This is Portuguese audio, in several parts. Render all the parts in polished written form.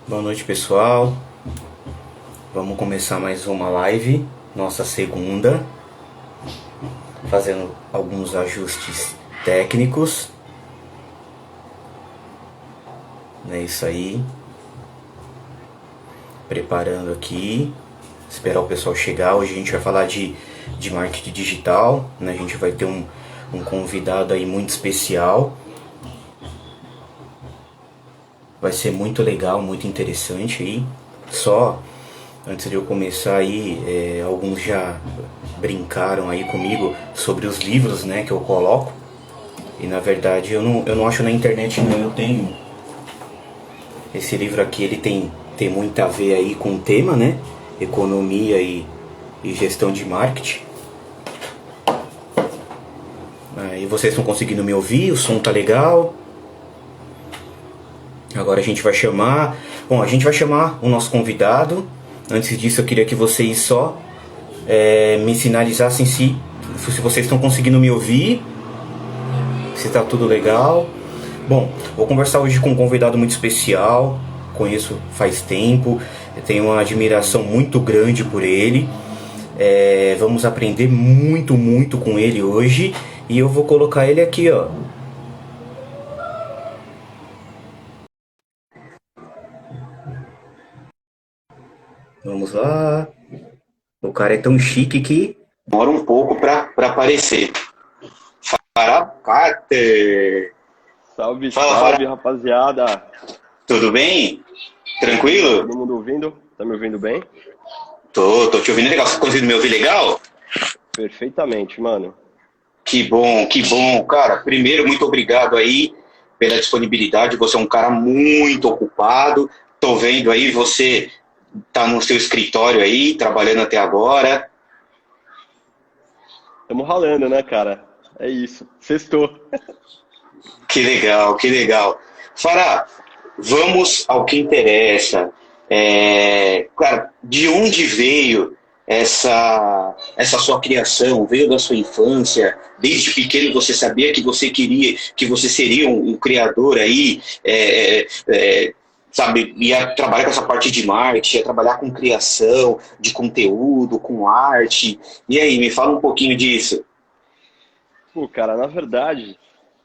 Boa noite, pessoal. Vamos começar mais uma live, nossa segunda, fazendo alguns ajustes técnicos. É isso aí. Preparando aqui, esperar o pessoal chegar. Hoje a gente vai falar de marketing digital, né? A gente vai ter um convidado aí muito especial. Vai ser muito legal, muito interessante aí. Só antes de eu começar aí, alguns já brincaram aí comigo sobre os livros, né, que eu coloco. E na verdade eu não acho na internet não, eu tenho. Esse livro aqui ele tem muito a ver aí com o tema, né? Economia e gestão de marketing. Aí vocês estão conseguindo me ouvir, o som tá legal. Agora a gente vai chamar. Bom, a gente vai chamar o nosso convidado. Antes disso eu queria que vocês só me sinalizassem se vocês estão conseguindo me ouvir, se tá tudo legal. Bom, vou conversar hoje com um convidado muito especial. Conheço faz tempo, tenho uma admiração muito grande por ele. Vamos aprender muito com ele hoje. E eu vou colocar ele aqui, ó. Vamos lá. O cara é tão chique que demora um pouco pra aparecer. Fará Carter. Salve, Fala, Fará. salve, rapaziada. Tudo bem? E aí, Tranquilo? todo mundo ouvindo? Tá me ouvindo bem? Tô te ouvindo legal. Você tá conseguindo me ouvir legal? Perfeitamente, mano. Que bom, que bom. Cara, primeiro, muito obrigado aí pela disponibilidade. Você é um cara muito ocupado. Tô vendo aí, você tá no seu escritório aí, trabalhando até agora. Tamo ralando, né, cara? É isso. Sextou. Que legal, que legal. Fará, vamos ao que interessa. Cara, de onde veio essa sua criação? Veio da sua infância? Desde pequeno você sabia que você queria, que você seria um criador aí, sabe, ia trabalhar com essa parte de marketing, ia trabalhar com criação de conteúdo, com arte. E aí, me fala um pouquinho disso. Pô, cara, na verdade,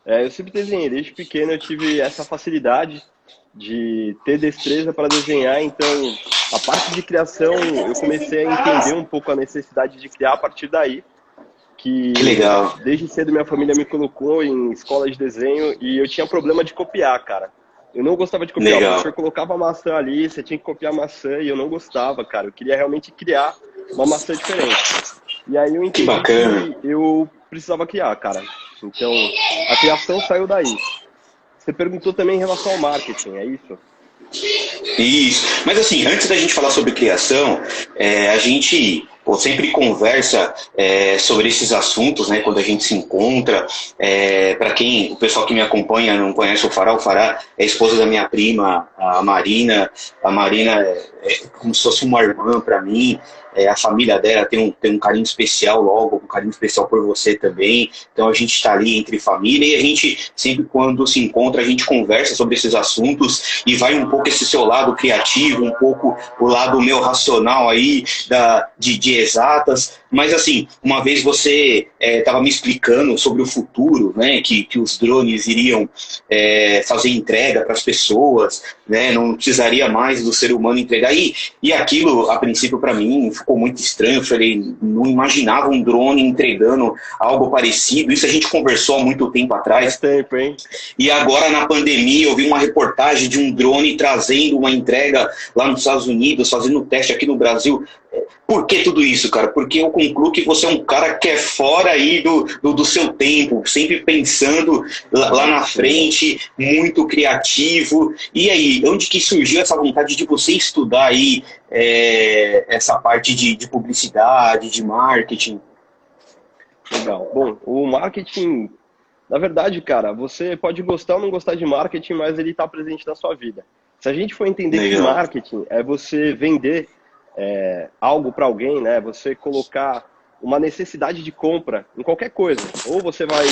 eu sempre desenhei. Desde pequeno eu tive essa facilidade de ter destreza para desenhar, então a parte de criação eu comecei a entender um pouco a necessidade de criar a partir daí, Que que legal, desde cedo minha família me colocou em escola de desenho e eu tinha problema de copiar, cara. Eu não gostava de copiar. O legal. professor colocava a maçã ali, você tinha que copiar a maçã e eu não gostava, cara. Eu queria realmente criar uma maçã diferente. E aí eu Que entendi bacana. que eu precisava criar, cara. Então, a criação saiu daí. Você perguntou também em relação ao marketing, é isso? Isso. Mas assim, antes da gente falar sobre criação, a gente sempre conversa sobre esses assuntos, né? Quando a gente se encontra. Para quem, o pessoal que me acompanha não conhece o Fará é a esposa da minha prima, a Marina. A Marina é como se fosse uma irmã para mim. A família dela tem um carinho especial, logo, um carinho especial por você também. Então a gente está ali entre família e a gente, sempre quando se encontra, a gente conversa sobre esses assuntos e vai um pouco esse seu lado criativo, um pouco o lado meu racional aí de exatas. Mas assim, uma vez você estava me explicando sobre o futuro, né, que os drones iriam fazer entrega para as pessoas, né, não precisaria mais do ser humano entregar. E aquilo, a princípio, para mim, ficou muito estranho. Eu falei, não imaginava um drone entregando algo parecido. Isso a gente conversou há muito tempo Faz atrás. tempo, hein? E agora, na pandemia, eu vi uma reportagem de um drone trazendo uma entrega lá nos Estados Unidos, fazendo teste aqui no Brasil. Por que tudo isso, cara? Porque eu concluo que você é um cara que é fora aí do seu tempo, sempre pensando lá na frente, muito criativo. E aí, onde que surgiu essa vontade de você estudar aí essa parte de publicidade, de marketing? Legal. Bom, o marketing, na verdade, cara, você pode gostar ou não gostar de marketing, mas ele está presente na sua vida. Se a gente for entender que Legal. marketing é você vender algo para alguém, né? Você colocar uma necessidade de compra em qualquer coisa. Ou você vai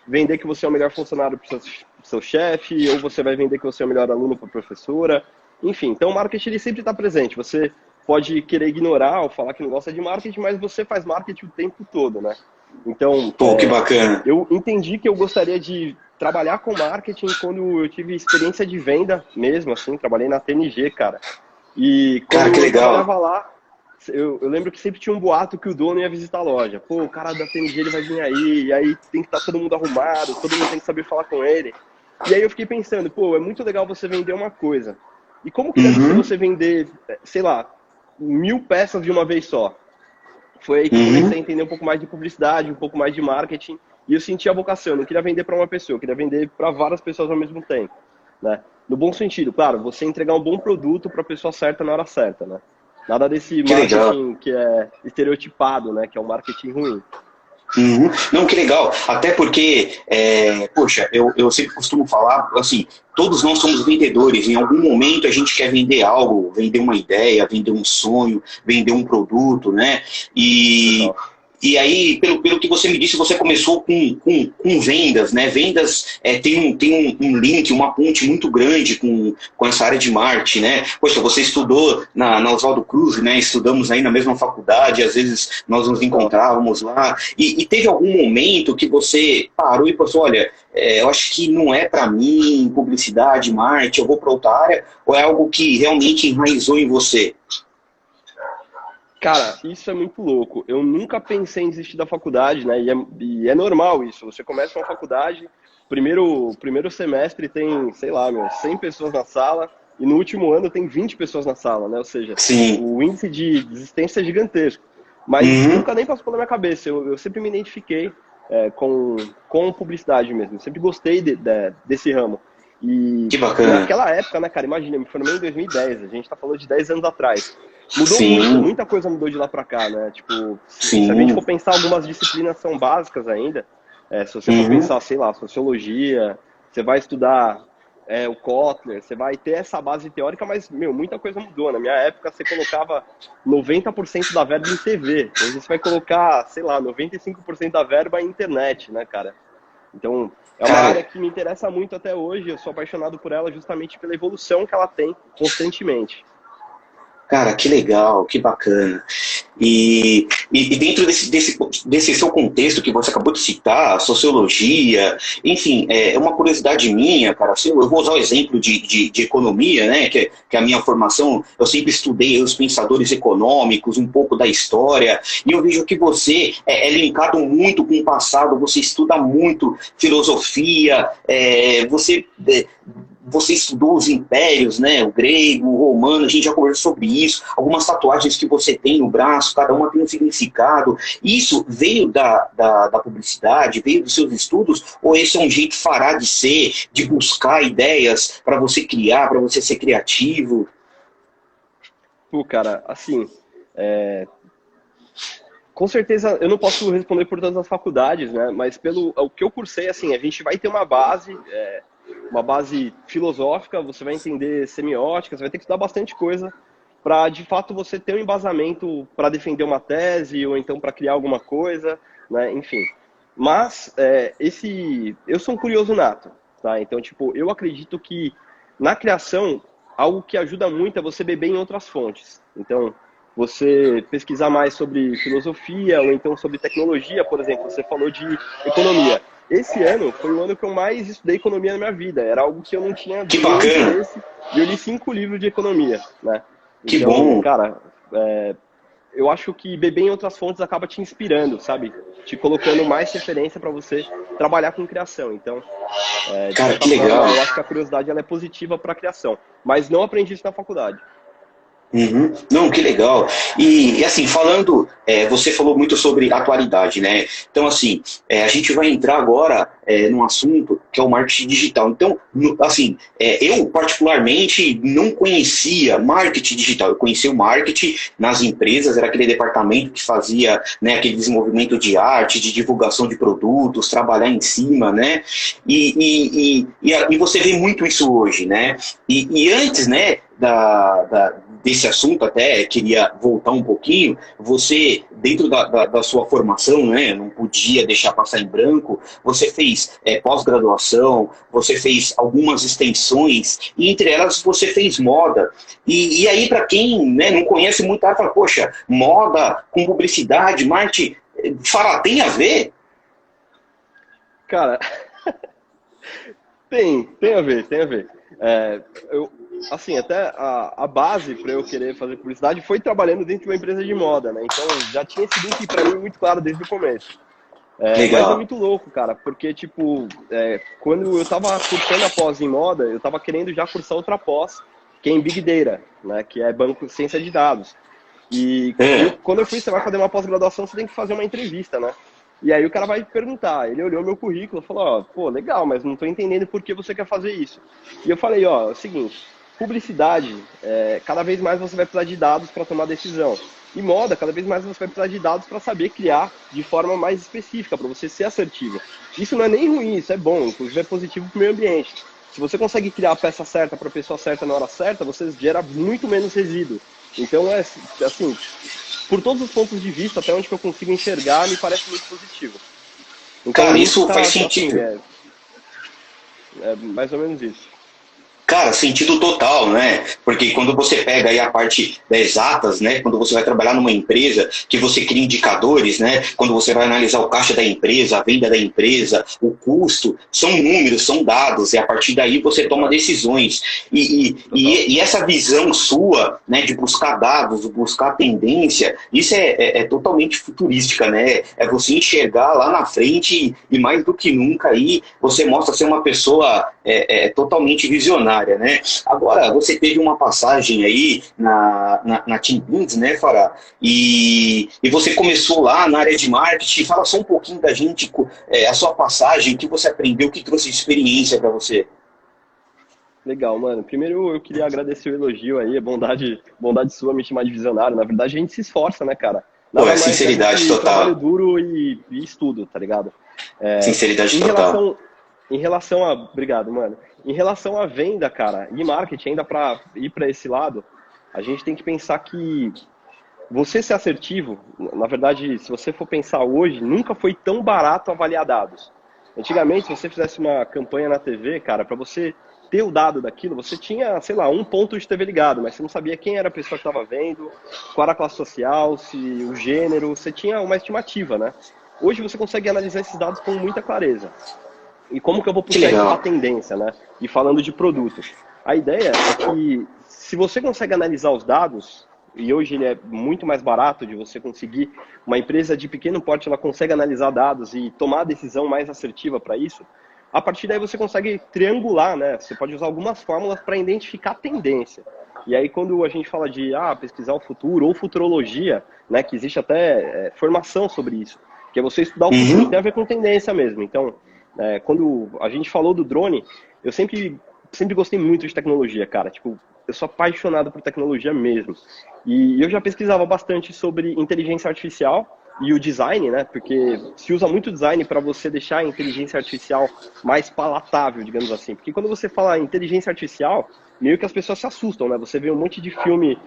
vender que você é o melhor funcionário para o seu chefe, ou você vai vender que você é o melhor aluno para a professora. Enfim, então o marketing ele sempre está presente. Você pode querer ignorar ou falar que não gosta de marketing, mas você faz marketing o tempo todo, né? Então, Pô, que bacana. eu entendi que eu gostaria de trabalhar com marketing quando eu tive experiência de venda mesmo, assim, trabalhei na TNG, cara. E quando Cara, que eu legal. trabalhava lá, eu lembro que sempre tinha um boato que o dono ia visitar a loja. Pô, o cara da TNG ele vai vir aí, e aí tem que estar todo mundo arrumado, todo mundo tem que saber falar com ele. E aí eu fiquei pensando, pô, é muito legal você vender uma coisa. E como que deve ser Uhum, você vender, sei lá, 1000 peças de uma vez só? Foi aí que eu comecei a uhum. entender um pouco mais de publicidade, um pouco mais de marketing, e eu senti a vocação. Eu não queria vender para uma pessoa, eu queria vender para várias pessoas ao mesmo tempo, né? No bom sentido, claro, você entregar um bom produto para a pessoa certa na hora certa, né? Nada desse Que legal. marketing que é estereotipado, né? Que é um marketing ruim. Uhum. Não, que legal. Até porque, poxa, eu sempre costumo falar, assim, todos nós somos vendedores. Em algum momento a gente quer vender algo, vender uma ideia, vender um sonho, vender um produto, né? E, Total. e aí, pelo que você me disse, você começou com vendas, né? Vendas tem um link, uma ponte muito grande com essa área de marketing, né? Poxa, você estudou na Oswaldo Cruz, né? Estudamos aí na mesma faculdade, às vezes nós nos Total. encontrávamos lá. E teve algum momento que você parou e pensou, olha, eu acho que não é para mim publicidade, marketing, eu vou para outra área, ou é algo que realmente enraizou em você? Cara, isso é muito louco. Eu nunca pensei em desistir da faculdade, né? E é normal isso. Você começa uma faculdade, primeiro semestre tem, sei lá, 100 pessoas na sala, e no último ano tem 20 pessoas na sala, né? Ou seja, Sim. o índice de desistência é gigantesco. Mas Uhum. nunca nem passou pela minha cabeça. Eu sempre me identifiquei com publicidade mesmo. Eu sempre gostei desse ramo. E Que bacana. naquela época, né, cara, imagina, eu me formei em 2010, a gente tá falando de 10 anos atrás. Mudou muito, Sim, muita coisa mudou de lá pra cá, né? Tipo, se a gente sim. for pensar, algumas disciplinas são básicas ainda. Se você for Uhum. pensar, sei lá, sociologia, você vai estudar o Kotler, você vai ter essa base teórica, mas, muita coisa mudou. Na minha época, você colocava 90% da verba em TV. Hoje você vai colocar, sei lá, 95% da verba em internet, né, cara? Então, é uma área Cara, que me interessa muito até hoje. Eu sou apaixonado por ela justamente pela evolução que ela tem constantemente. Cara, que legal, que bacana. E dentro desse seu contexto que você acabou de citar, sociologia, enfim, é uma curiosidade minha, cara. Assim, eu vou usar o exemplo de economia, né? Que é a minha formação, eu sempre estudei os pensadores econômicos, um pouco da história, e eu vejo que você é linkado muito com o passado, você estuda muito filosofia, você estudou os impérios, né? O grego, o romano, a gente já conversou sobre isso. Algumas tatuagens que você tem no braço, cada uma tem um significado. Isso veio da publicidade, veio dos seus estudos, ou esse é um jeito fará de ser, de buscar ideias para você criar, para você ser criativo? Pô, cara, assim, com certeza eu não posso responder por todas as faculdades, né? Mas pelo o que eu cursei, assim, a gente vai ter uma base filosófica, você vai entender semiótica, você vai ter que estudar bastante coisa para, de fato, você ter um embasamento para defender uma tese ou então para criar alguma coisa, né? Enfim. Mas eu sou um curioso nato, tá? Então, tipo, eu acredito que na criação algo que ajuda muito é você beber em outras fontes. Então, você pesquisar mais sobre filosofia ou então sobre tecnologia, por exemplo, você falou de economia. Esse ano foi o ano que eu mais estudei economia na minha vida. Era algo que eu não tinha Que nenhum bacana, interesse e eu li 5 livros de economia, né? que Então, bom. cara, eu acho que beber em outras fontes acaba te inspirando, sabe? Te colocando mais referência para você trabalhar com criação. Então, de Cara, certa que forma, legal. eu acho que a curiosidade ela é positiva para a criação. Mas não aprendi isso na faculdade. Uhum. Não, que legal. E assim, falando, você falou muito sobre atualidade, né? Então, assim, a gente vai entrar agora num assunto que é o marketing digital. Então, assim, eu particularmente não conhecia marketing digital. Eu conhecia o marketing nas empresas, era aquele departamento que fazia, né, aquele desenvolvimento de arte, de divulgação de produtos, trabalhar em cima, né? E você vê muito isso hoje, né? E antes, né, desse assunto, até queria voltar um pouquinho, você dentro da sua formação, né, não podia deixar passar em branco, você fez pós-graduação, você fez algumas extensões, e entre elas você fez moda. E aí, para quem, né, não conhece muito, fala, poxa, moda com publicidade, marketing, fala, tem a ver? Cara, tem a ver, tem a ver. Assim, até a base para eu querer fazer publicidade foi trabalhando dentro de uma empresa de moda, né? Então já tinha esse link para mim muito claro desde o começo. Mas é Legal. muito louco, cara, porque, tipo, quando eu tava cursando a pós em moda, eu tava querendo já cursar outra pós, que é em Big Data, né? Que é Banco de Ciência de Dados. E É. quando eu fui, você vai fazer uma pós-graduação, você tem que fazer uma entrevista, né? E aí o cara vai perguntar, ele olhou meu currículo e falou, ó, pô, legal, mas não tô entendendo por que você quer fazer isso. E eu falei, ó, é o seguinte, publicidade, cada vez mais você vai precisar de dados para tomar decisão. E moda, cada vez mais você vai precisar de dados para saber criar de forma mais específica, para você ser assertivo. Isso não é nem ruim, isso é bom, inclusive é positivo para o meio ambiente. Se você consegue criar a peça certa para a pessoa certa na hora certa, você gera muito menos resíduo. Então, assim, por todos os pontos de vista, até onde que eu consigo enxergar, me parece muito positivo. Então, Cara, isso faz assim, sentido. é mais ou menos isso. Cara, sentido total, né? Porque quando você pega aí a parte das exatas, né? Quando você vai trabalhar numa empresa, que você cria indicadores, né? Quando você vai analisar o caixa da empresa, a venda da empresa, o custo, são números, são dados, e a partir daí você toma decisões. E essa visão sua, né? De buscar dados, buscar tendência, isso é totalmente futurística, né? É você enxergar lá na frente e mais do que nunca aí, você mostra ser uma pessoa totalmente visionária. Né? Agora, você teve uma passagem aí na Team Beans, né, Fará? E você começou lá na área de marketing. Fala só um pouquinho da gente, a sua passagem, o que você aprendeu, o que trouxe de experiência para você. Legal, mano. Primeiro eu queria agradecer o elogio aí, a bondade sua me chamar de visionário. Na verdade, a gente se esforça, né, cara? Pô, Nada é mais que a sinceridade gente trabalho total. duro e estudo, tá ligado? Sinceridade Em total. relação, em relação a. Obrigado, mano. Em relação à venda, cara, e marketing, ainda para ir para esse lado, a gente tem que pensar que você ser assertivo, na verdade, se você for pensar hoje, nunca foi tão barato avaliar dados. Antigamente, se você fizesse uma campanha na TV, cara, para você ter o dado daquilo, você tinha, sei lá, um ponto de TV ligado, mas você não sabia quem era a pessoa que estava vendo, qual era a classe social, se o gênero, você tinha uma estimativa, né? Hoje você consegue analisar esses dados com muita clareza. E como que eu vou Que puxar isso para legal. tendência, né? E falando de produtos. A ideia é que se você consegue analisar os dados, e hoje ele é muito mais barato de você conseguir, uma empresa de pequeno porte, ela consegue analisar dados e tomar a decisão mais assertiva para isso, a partir daí você consegue triangular, né? Você pode usar algumas fórmulas para identificar tendência. E aí quando a gente fala de pesquisar o futuro ou futurologia, né, que existe até formação sobre isso, que é você estudar o futuro, Uhum. tem a ver com tendência mesmo. Então, quando a gente falou do drone, eu sempre gostei muito de tecnologia, cara. Tipo, eu sou apaixonado por tecnologia mesmo. E eu já pesquisava bastante sobre inteligência artificial e o design, né? Porque se usa muito design para você deixar a inteligência artificial mais palatável, digamos assim. Porque quando você fala inteligência artificial, meio que as pessoas se assustam, né? Você vê um monte de filme,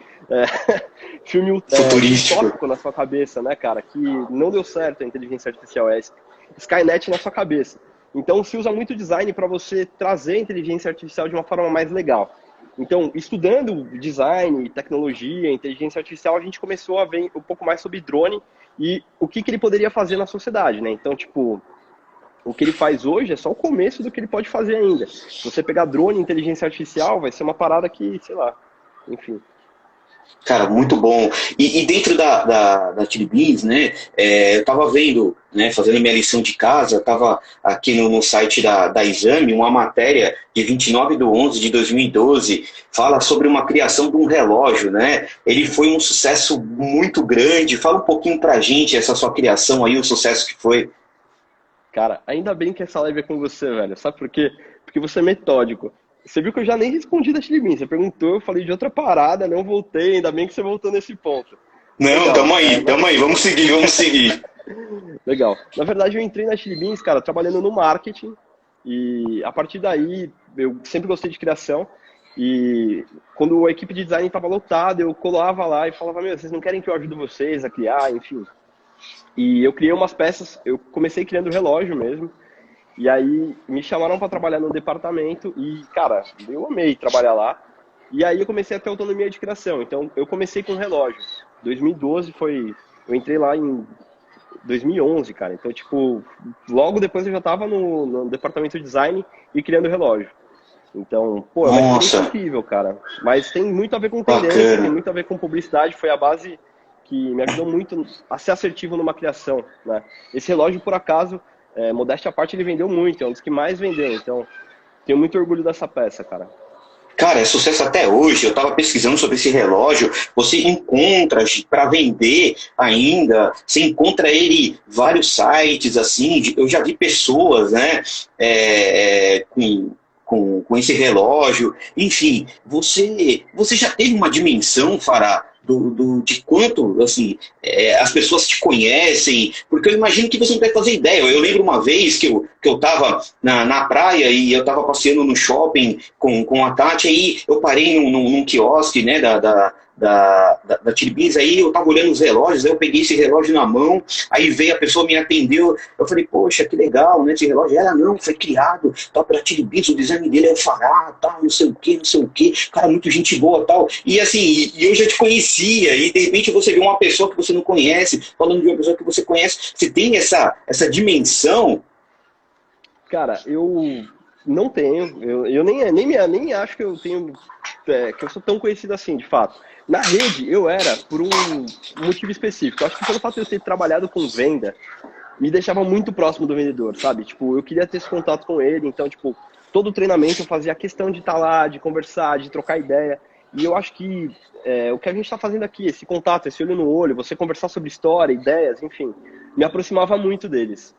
filme Futurístico. distópico na sua cabeça, né, cara? Que não deu certo a inteligência artificial, é Skynet na sua cabeça. Então, se usa muito design para você trazer a inteligência artificial de uma forma mais legal. Então, estudando design, tecnologia, inteligência artificial, a gente começou a ver um pouco mais sobre drone e o que ele poderia fazer na sociedade, né? Então, tipo, o que ele faz hoje é só o começo do que ele pode fazer ainda. Se você pegar drone e inteligência artificial, vai ser uma parada que, sei lá, enfim. Cara, muito bom. E dentro da Chili Beans, né, eu estava vendo, né, fazendo minha lição de casa, estava aqui no site da Exame, uma matéria de 29/11/2012, fala sobre uma criação de um relógio, né? Ele foi um sucesso muito grande. Fala um pouquinho pra gente essa sua criação aí, o sucesso que foi. Cara, ainda bem que essa live é com você, velho. Sabe por quê? Porque você é metódico. Você viu que eu já nem respondi da Chilibin. Você perguntou, eu falei de outra parada, não voltei. Ainda bem que você voltou nesse ponto. Não, Legal. tamo aí, vamos seguir, vamos seguir. Legal. Na verdade, eu entrei na Chili Beans, cara, trabalhando no marketing. E a partir daí, eu sempre gostei de criação. E quando a equipe de design estava lotada, eu colava lá e falava: Meu, vocês não querem que eu ajude vocês a criar? Enfim. E eu criei umas peças, eu comecei criando relógio mesmo, e aí me chamaram para trabalhar no departamento e, cara, eu amei trabalhar lá. E aí eu comecei a ter autonomia de criação. Então eu comecei com relógio. 2012 foi, eu entrei lá em 2011, cara. Então, tipo, logo depois eu já tava no departamento de design e criando relógio. Então, pô, é uma experiência Nossa, incrível, cara. Mas tem muito a ver com tendência, tem bacana. muito a ver com publicidade. Foi a base que me ajudou muito a ser assertivo numa criação, né? Esse relógio, por acaso, modéstia à parte, ele vendeu muito. É um dos que mais vendeu. Então, tenho muito orgulho dessa peça, cara. Cara, é sucesso até hoje. Eu estava pesquisando sobre esse relógio. Você encontra para vender ainda. Você encontra ele em vários sites assim. Eu já vi pessoas, né, com esse relógio. Enfim, você já teve uma dimensão, Fará, de quanto assim, as pessoas te conhecem, porque eu imagino que você não deve fazer ideia. Eu lembro uma vez que eu estava na praia e eu estava passeando no shopping com a Tati, aí eu parei num quiosque, né, da Tiribis, aí eu tava olhando os relógios, aí eu peguei esse relógio na mão, aí veio a pessoa, me atendeu, eu falei, poxa, que legal, né, esse relógio. Ela, não, foi criado, tá, pela Tiribis, o design dele é o Fará, tal, não sei o que, cara, muito gente boa, tal, e assim, e eu já te conhecia, e de repente você vê uma pessoa que você não conhece, falando de uma pessoa que você conhece, você tem essa dimensão. Cara, eu não tenho, eu nem acho que eu tenho, que eu sou tão conhecido assim, de fato. Na rede, eu era por um motivo específico. Eu acho que pelo fato de eu ter trabalhado com venda, me deixava muito próximo do vendedor, sabe? Tipo, eu queria ter esse contato com ele, então, tipo, todo treinamento eu fazia questão de estar lá, de conversar, de trocar ideia. E eu acho que o que a gente está fazendo aqui, esse contato, esse olho no olho, você conversar sobre história, ideias, enfim, me aproximava muito deles.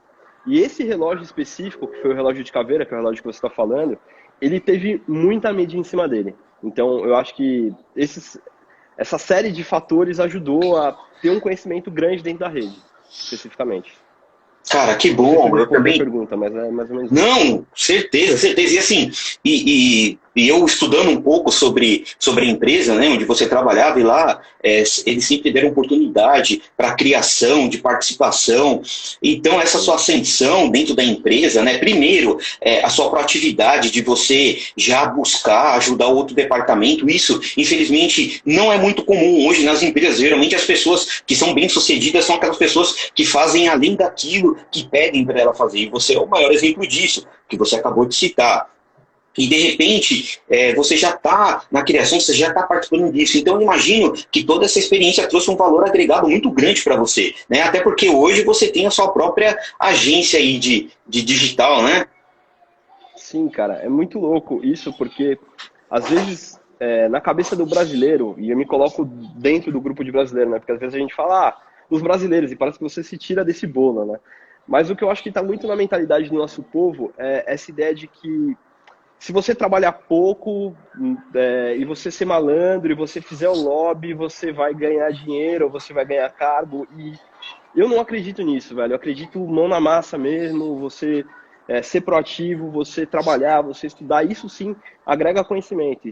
E esse relógio específico, que foi o relógio de caveira, que é o relógio que você está falando, ele teve muita mídia em cima dele. Então, eu acho que essa série de fatores ajudou a ter um conhecimento grande dentro da rede, especificamente. Cara, que Não sei se eu bom, eu respondi a também. pergunta, mas é mais ou menos isso. Não, certeza, certeza. E assim, e eu estudando um pouco sobre a empresa, né, onde você trabalhava, e lá eles sempre deram oportunidade para criação, de participação. Então, essa sua ascensão dentro da empresa, né, primeiro, a sua proatividade de você já buscar ajudar outro departamento, isso, infelizmente, não é muito comum hoje nas empresas. Geralmente, as pessoas que são bem-sucedidas são aquelas pessoas que fazem além daquilo que pedem para ela fazer. E você é o maior exemplo disso, que você acabou de citar. E de repente, você já está na criação, você já está participando disso. Então eu imagino que toda essa experiência trouxe um valor agregado muito grande para você, né? Até porque hoje você tem a sua própria agência aí de digital, né? Sim, cara, é muito louco isso, porque às vezes na cabeça do brasileiro, e eu me coloco dentro do grupo de brasileiro, né? Porque às vezes a gente fala, os brasileiros, e parece que você se tira desse bolo, né? Mas o que eu acho que está muito na mentalidade do nosso povo é essa ideia de que se você trabalhar pouco e você ser malandro e você fizer o lobby, você vai ganhar dinheiro, ou você vai ganhar cargo. E eu não acredito nisso, velho. Eu acredito mão na massa mesmo, você ser proativo, você trabalhar, você estudar. Isso sim agrega conhecimento.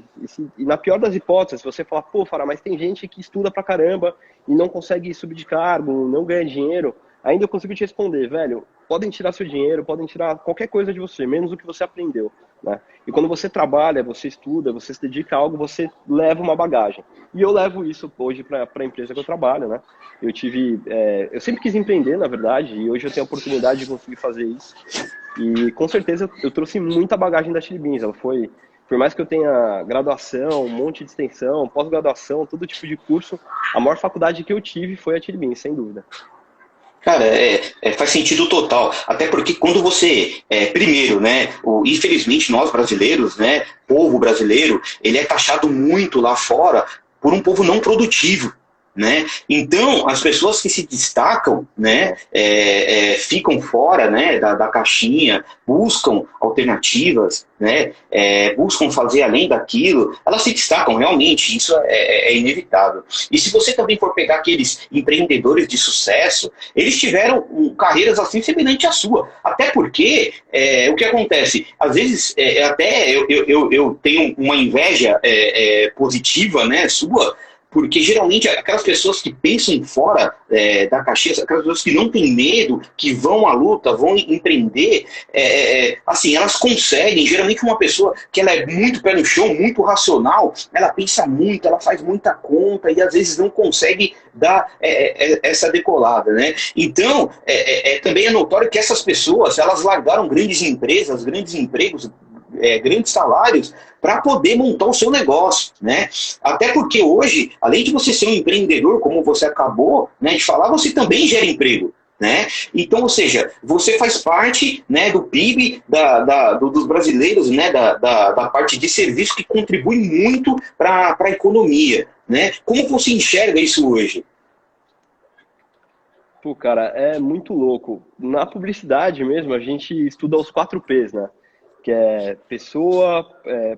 E na pior das hipóteses, você fala, pô, Fará, mas tem gente que estuda pra caramba e não consegue subir de cargo, não ganha dinheiro. Ainda eu consigo te responder, velho, podem tirar seu dinheiro, podem tirar qualquer coisa de você, menos o que você aprendeu, né? E quando você trabalha, você estuda, você se dedica a algo, você leva uma bagagem. E eu levo isso hoje para a empresa que eu trabalho, né? Eu sempre quis empreender, na verdade, e hoje eu tenho a oportunidade de conseguir fazer isso. E com certeza eu trouxe muita bagagem da Chili Beans. Ela foi, por mais que eu tenha graduação, um monte de extensão, pós-graduação, todo tipo de curso, a maior faculdade que eu tive foi a Chili Beans, sem dúvida. Cara, faz sentido total. Até porque quando você, primeiro, né, infelizmente nós brasileiros, né, povo brasileiro, ele é taxado muito lá fora por um povo não produtivo. Né? Então, as pessoas que se destacam, né, ficam fora, né, da caixinha, buscam alternativas, né, buscam fazer além daquilo, elas se destacam realmente, isso é inevitável. E se você também for pegar aqueles empreendedores de sucesso, eles tiveram carreiras assim semelhantes à sua. Até porque, o que acontece? Às vezes, até eu tenho uma inveja positiva, né, sua, Porque geralmente aquelas pessoas que pensam fora da caixinha, aquelas pessoas que não têm medo, que vão à luta, vão empreender, assim, elas conseguem. Geralmente uma pessoa que ela é muito pé no chão, muito racional, ela pensa muito, ela faz muita conta e às vezes não consegue dar essa decolada, né? Então, também é notório que essas pessoas, elas largaram grandes empresas, grandes empregos, grandes salários para poder montar o seu negócio, né? Até porque hoje, além de você ser um empreendedor, como você acabou, né, de falar, você também gera emprego. Né? Então, ou seja, você faz parte, né, do PIB dos brasileiros, né, da parte de serviço que contribui muito para a economia. Né? Como você enxerga isso hoje? Pô, cara, é muito louco. Na publicidade mesmo, a gente estuda os 4 P's, né? Que é pessoa,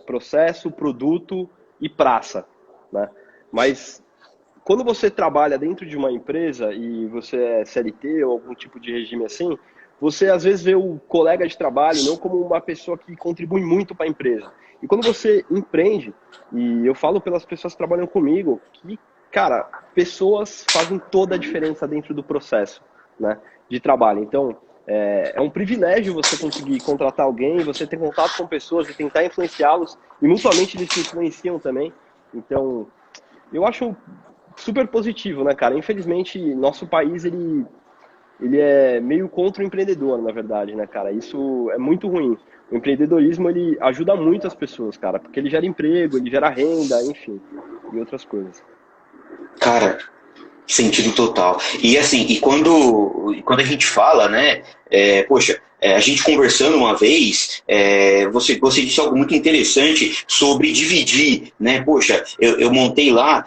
processo, produto e praça, né? Mas quando você trabalha dentro de uma empresa e você é CLT ou algum tipo de regime assim, você às vezes vê o colega de trabalho não como uma pessoa que contribui muito para a empresa. E quando você empreende, e eu falo pelas pessoas que trabalham comigo, que, cara, pessoas fazem toda a diferença dentro do processo, né, de trabalho. Então, é um privilégio você conseguir contratar alguém, você ter contato com pessoas e tentar influenciá-los, e mutuamente eles se influenciam também. Então, eu acho super positivo, né, cara? Infelizmente, nosso país, ele é meio contra o empreendedor, na verdade, né, cara? Isso é muito ruim. O empreendedorismo, ele ajuda muito as pessoas, cara, porque ele gera emprego, ele gera renda, enfim, e outras coisas. Cara, sentido total. E assim, quando a gente fala, né, poxa, a gente conversando uma vez, você disse algo muito interessante sobre dividir, né? Poxa, eu montei lá,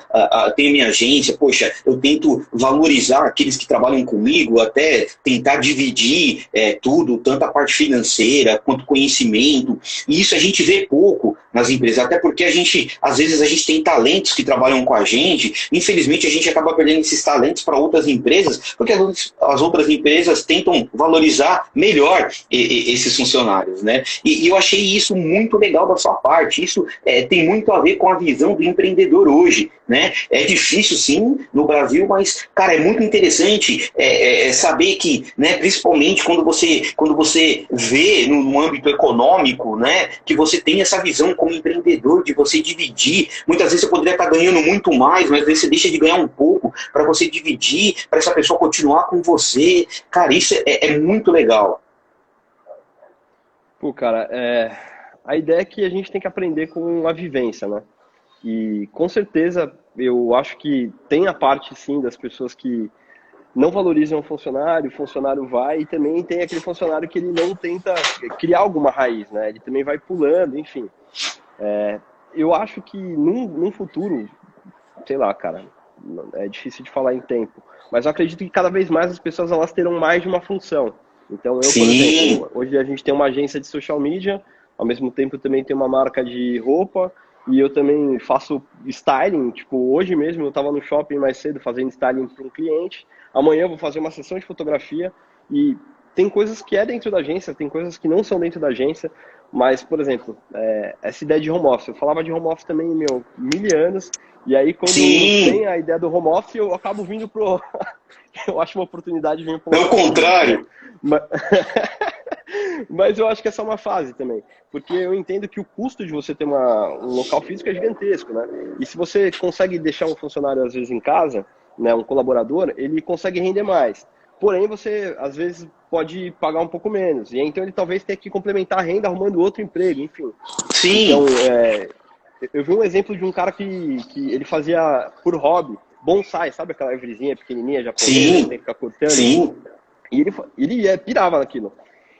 tenho minha agência, poxa, eu tento valorizar aqueles que trabalham comigo, até tentar dividir tudo, tanto a parte financeira quanto conhecimento. E isso a gente vê pouco nas empresas, até porque às vezes a gente tem talentos que trabalham com a gente, infelizmente a gente acaba perdendo esses talentos para outras empresas, porque as outras empresas tentam valorizar melhor esses funcionários, né? E eu achei isso muito legal da sua parte. Isso tem muito a ver com a visão do empreendedor hoje, né? É difícil, sim, no Brasil, mas, cara, é muito interessante saber que, né, principalmente quando você vê no âmbito econômico, né, que você tem essa visão como empreendedor de você dividir. Muitas vezes você poderia estar ganhando muito mais, mas às vezes você deixa de ganhar um pouco para você dividir, para essa pessoa continuar com você. Cara, isso é muito legal. Pô, cara, a ideia é que a gente tem que aprender com a vivência, né? E com certeza eu acho que tem a parte sim das pessoas que não valorizam o funcionário vai, e também tem aquele funcionário que ele não tenta criar alguma raiz, né? Ele também vai pulando, enfim. Eu acho que num futuro, sei lá, cara, é difícil de falar em tempo, mas eu acredito que cada vez mais as pessoas elas terão mais de uma função. Então eu, por Sim. exemplo, hoje a gente tem uma agência de social media, ao mesmo tempo eu também tenho uma marca de roupa, e eu também faço styling, tipo, hoje mesmo eu estava no shopping mais cedo fazendo styling para um cliente, amanhã eu vou fazer uma sessão de fotografia, e tem coisas que é dentro da agência, tem coisas que não são dentro da agência, mas, por exemplo, essa ideia de home office, eu falava de home office também, meu, mil anos, e aí quando Sim. tem a ideia do home office, eu acabo vindo pro... eu acho uma oportunidade de vir pro É o local físico, né? contrário. Mas... Mas eu acho que é só uma fase também, porque eu entendo que o custo de você ter um local físico é gigantesco, né? E se você consegue deixar um funcionário às vezes em casa, né, um colaborador, ele consegue render mais. Porém, você às vezes pode pagar um pouco menos, e então ele talvez tenha que complementar a renda arrumando outro emprego, enfim. Sim. Então, eu vi um exemplo de um cara que ele fazia por hobby bonsai, sabe aquela árvorezinha pequenininha japonesa que Sim. tem que ficar cortando? Sim. E ele pirava naquilo.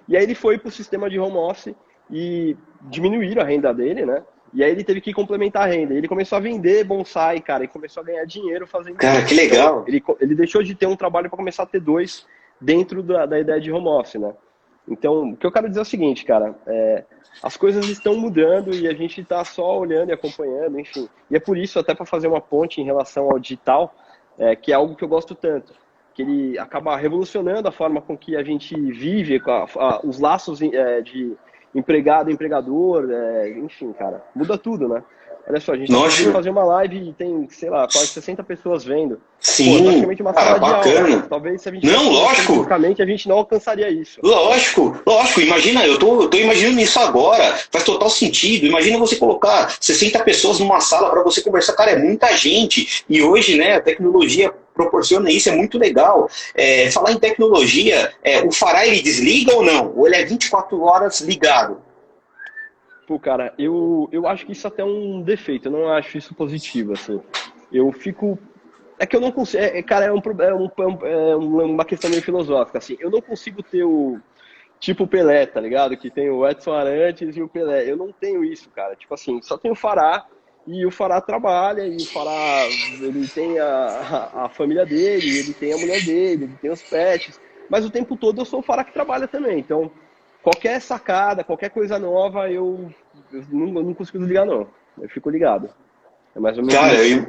E aí ele foi para o sistema de home office e diminuíram a renda dele, né? E aí ele teve que complementar a renda. Ele começou a vender bonsai, cara, e começou a ganhar dinheiro fazendo Cara, que isso. Então, legal. ele deixou de ter um trabalho para começar a ter dois dentro da ideia de home office, né? Então, o que eu quero dizer é o seguinte, cara, as coisas estão mudando e a gente está só olhando e acompanhando, enfim. E é por isso, até para fazer uma ponte em relação ao digital, que é algo que eu gosto tanto, que ele acaba revolucionando a forma com que a gente vive, os laços de empregado, empregador, enfim, cara, muda tudo, né? Olha só, a gente tá conseguindo Lógico. fazer uma live e tem, sei lá, quase 60 pessoas vendo. Pô, Sim, praticamente uma cara, sala de aula. bacana. Talvez se a gente Não, fosse conversando lógico. fisicamente, a gente não alcançaria isso, né? Lógico, lógico, imagina, eu tô imaginando isso agora, faz total sentido. Imagina você colocar 60 pessoas numa sala para você conversar, cara, é muita gente. E hoje, né, a tecnologia proporciona isso, é muito legal. Falar em tecnologia, o Fará ele desliga ou não? Ou ele é 24 horas ligado? Pô, cara, eu acho que isso até é um defeito, eu não acho isso positivo, assim. Eu fico. É que eu não consigo. Cara, uma questão meio filosófica, assim. Eu não consigo ter o. Tipo o Pelé, tá ligado? Que tem o Edson Arantes e o Pelé. Eu não tenho isso, cara. Tipo assim, só tem o Fará e o Fará trabalha e o Fará, ele tem a família dele, ele tem a mulher dele, ele tem os pets. Mas o tempo todo eu sou o Fará que trabalha também. Então, qualquer sacada, qualquer coisa nova, eu não consigo desligar, não. Eu fico ligado. É mais ou menos Cara, isso.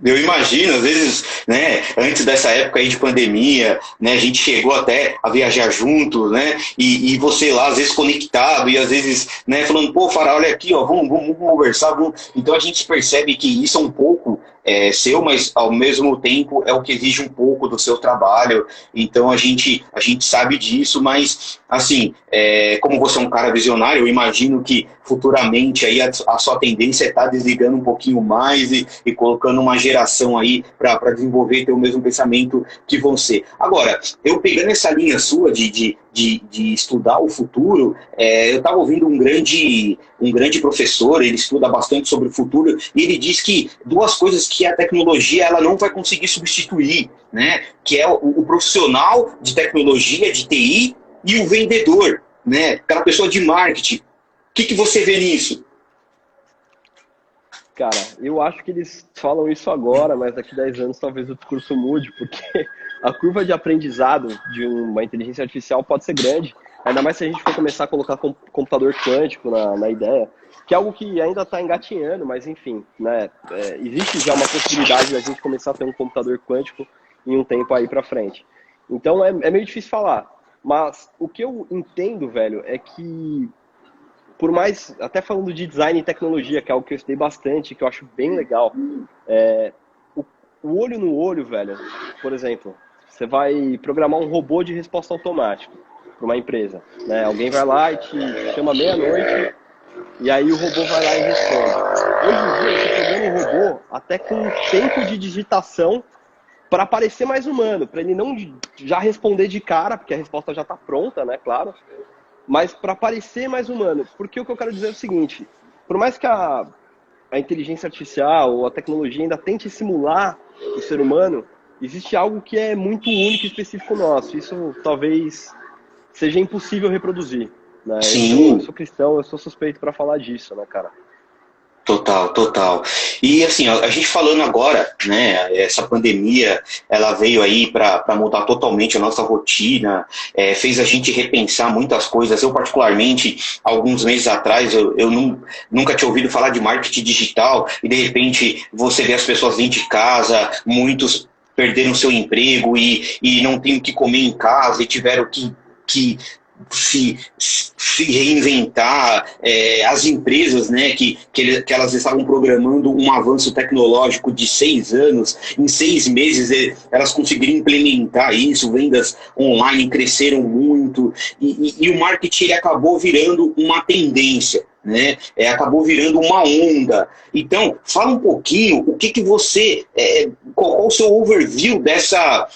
eu imagino, às vezes, né, antes dessa época aí de pandemia, né, a gente chegou até a viajar junto, né, e você lá, às vezes conectado, e às vezes, né, falando, pô, Fará, olha aqui, ó, vamos conversar, vamos. Então a gente percebe que isso é um pouco seu, mas ao mesmo tempo é o que exige um pouco do seu trabalho, então a gente sabe disso, mas, assim, como você é um cara visionário, eu imagino que futuramente aí a sua tendência é estar desligando um pouquinho mais e colocando uma geração aí para desenvolver ter o mesmo pensamento que você. Agora, eu pegando essa linha sua de estudar o futuro, eu estava ouvindo um grande professor, ele estuda bastante sobre o futuro, e ele diz que duas coisas que a tecnologia ela não vai conseguir substituir, né? Que é o profissional de tecnologia, de TI, e o vendedor, né? Aquela pessoa de marketing. O que você vê nisso? Cara, eu acho que eles falam isso agora, mas daqui a 10 anos talvez o discurso mude, porque a curva de aprendizado de uma inteligência artificial pode ser grande, ainda mais se a gente for começar a colocar computador quântico na ideia, que é algo que ainda está engatinhando, mas enfim, né? Existe já uma possibilidade da gente começar a ter um computador quântico em um tempo aí para frente. Então é meio difícil falar, mas o que eu entendo, velho, é que por mais, até falando de design e tecnologia, que é algo que eu estudei bastante, que eu acho bem legal, o, o olho no olho, velho, por exemplo, você vai programar um robô de resposta automática para uma empresa, né? Alguém vai lá e te chama meia-noite e aí o robô vai lá e responde. Hoje em dia você programa um robô até com um tempo de digitação para parecer mais humano, para ele não já responder de cara, porque a resposta já está pronta, né, claro, mas para parecer mais humano. Porque o que eu quero dizer é o seguinte, por mais que a inteligência artificial ou a tecnologia ainda tente simular o ser humano, existe algo que é muito único e específico nosso. Isso talvez seja impossível reproduzir, né? Eu Sim, sou cristão, eu sou suspeito para falar disso, né, cara? total, total. E assim, a gente falando agora, né, essa pandemia, ela veio aí para mudar totalmente a nossa rotina, fez a gente repensar muitas coisas. Eu, particularmente, alguns meses atrás, eu nunca tinha ouvido falar de marketing digital, e de repente você vê as pessoas dentro de casa, muitos perderam seu emprego e não têm o que comer em casa e tiveram que se reinventar, as empresas, né, que elas estavam programando um avanço tecnológico de 6 anos, em 6 meses elas conseguiram implementar isso, vendas online cresceram muito, e o marketing ele acabou virando uma tendência, né? Acabou virando uma onda. Então, fala um pouquinho o que você, qual o seu overview dessa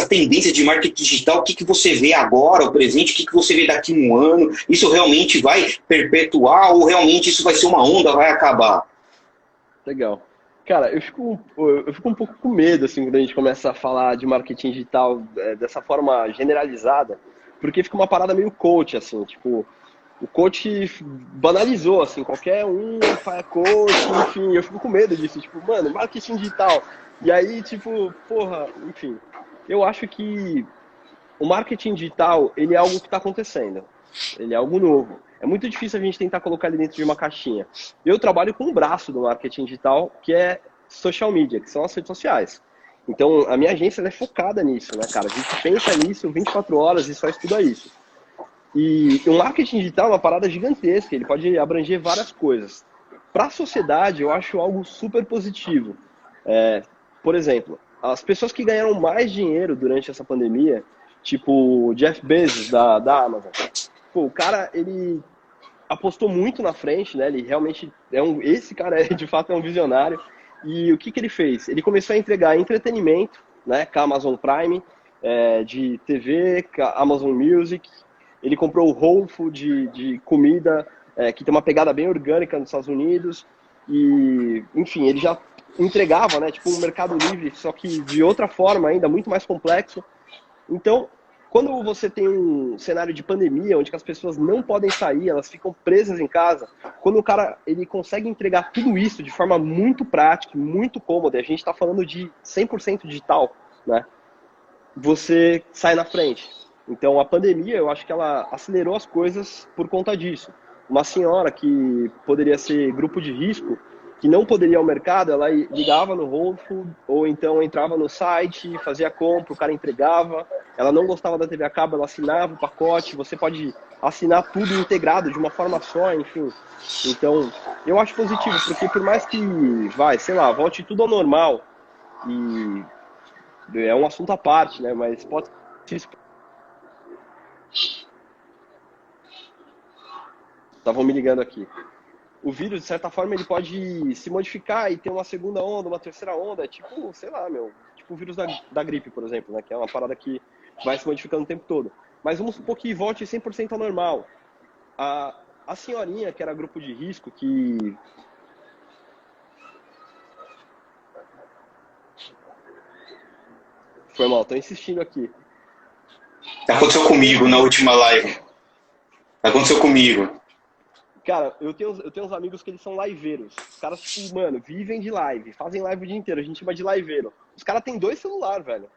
tendência de marketing digital, o que você vê agora, o presente, o que você vê daqui a um ano, isso realmente vai perpetuar ou realmente isso vai ser uma onda, vai acabar? Legal. Cara, eu fico um pouco com medo, assim, quando a gente começa a falar de marketing digital dessa forma generalizada, porque fica uma parada meio coach, assim, tipo, o coach banalizou, assim, qualquer um faz coach, enfim, eu fico com medo disso, tipo, mano, marketing digital. E aí, tipo, porra, enfim, eu acho que o marketing digital, ele é algo que está acontecendo. Ele é algo novo. É muito difícil a gente tentar colocar ele dentro de uma caixinha. Eu trabalho com um braço do marketing digital, que é social media, que são as redes sociais. Então, a minha agência é focada nisso, né, cara? A gente pensa nisso 24 horas e só estuda isso. E o marketing digital é uma parada gigantesca, ele pode abranger várias coisas. para a sociedade, eu acho algo super positivo. Por exemplo, as pessoas que ganharam mais dinheiro durante essa pandemia, tipo o Jeff Bezos da Amazon, pô, o cara, ele apostou muito na frente, né? Ele realmente esse cara de fato é um visionário. E o que ele fez? Ele começou a entregar entretenimento, né, com a Amazon Prime, de TV, com a Amazon Music. Ele comprou o Whole Food de comida, que tem uma pegada bem orgânica nos Estados Unidos. E, enfim, ele já entregava, né, tipo um Mercado Livre, só que de outra forma ainda, muito mais complexo. Então, quando você tem um cenário de pandemia, onde as pessoas não podem sair, elas ficam presas em casa, quando o cara ele consegue entregar tudo isso de forma muito prática, muito cômoda, a gente está falando de 100% digital, né? Você sai na frente. Então, a pandemia, eu acho que ela acelerou as coisas por conta disso. Uma senhora que poderia ser grupo de risco, que não poderia ir ao mercado, ela ligava no Whole Food, ou então entrava no site, fazia a compra, o cara entregava. Ela não gostava da TV a cabo, ela assinava o pacote, você pode assinar tudo integrado de uma forma só, enfim. Então, eu acho positivo, porque por mais que, volte tudo ao normal, e é um assunto à parte, né, mas pode ser. Estavam me ligando aqui. O vírus, de certa forma, ele pode se modificar e ter uma segunda onda, uma terceira onda, tipo, sei lá, tipo o vírus da gripe, por exemplo, né, que é uma parada que vai se modificando o tempo todo. Mas vamos supor que volte 100% ao normal. A senhorinha, que era grupo de risco, que... Foi mal, tô insistindo aqui. Aconteceu comigo na última live. Aconteceu comigo. Cara, eu tenho uns amigos que eles são liveiros. Os caras, tipo, mano, vivem de live, fazem live o dia inteiro. A gente chama de liveiro. Os caras têm 2 celulares, velho.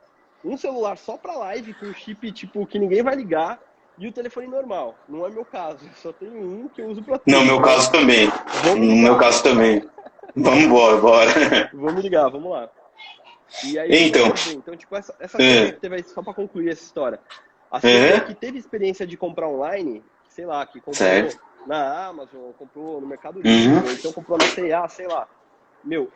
Um celular só pra live, com chip, tipo, que ninguém vai ligar, e o telefone normal. Não é meu caso. Eu só tenho um que eu uso pra tudo. No meu caso também. No meu caso também. Vamos embora, bora. Vamos ligar, vamos lá. E aí, então, tipo, essa coisa que teve aí, só pra concluir essa história. A senhora que teve experiência de comprar online, sei lá, que comprou na Amazon, comprou no Mercado Livre, ou então comprou na C&A, sei lá.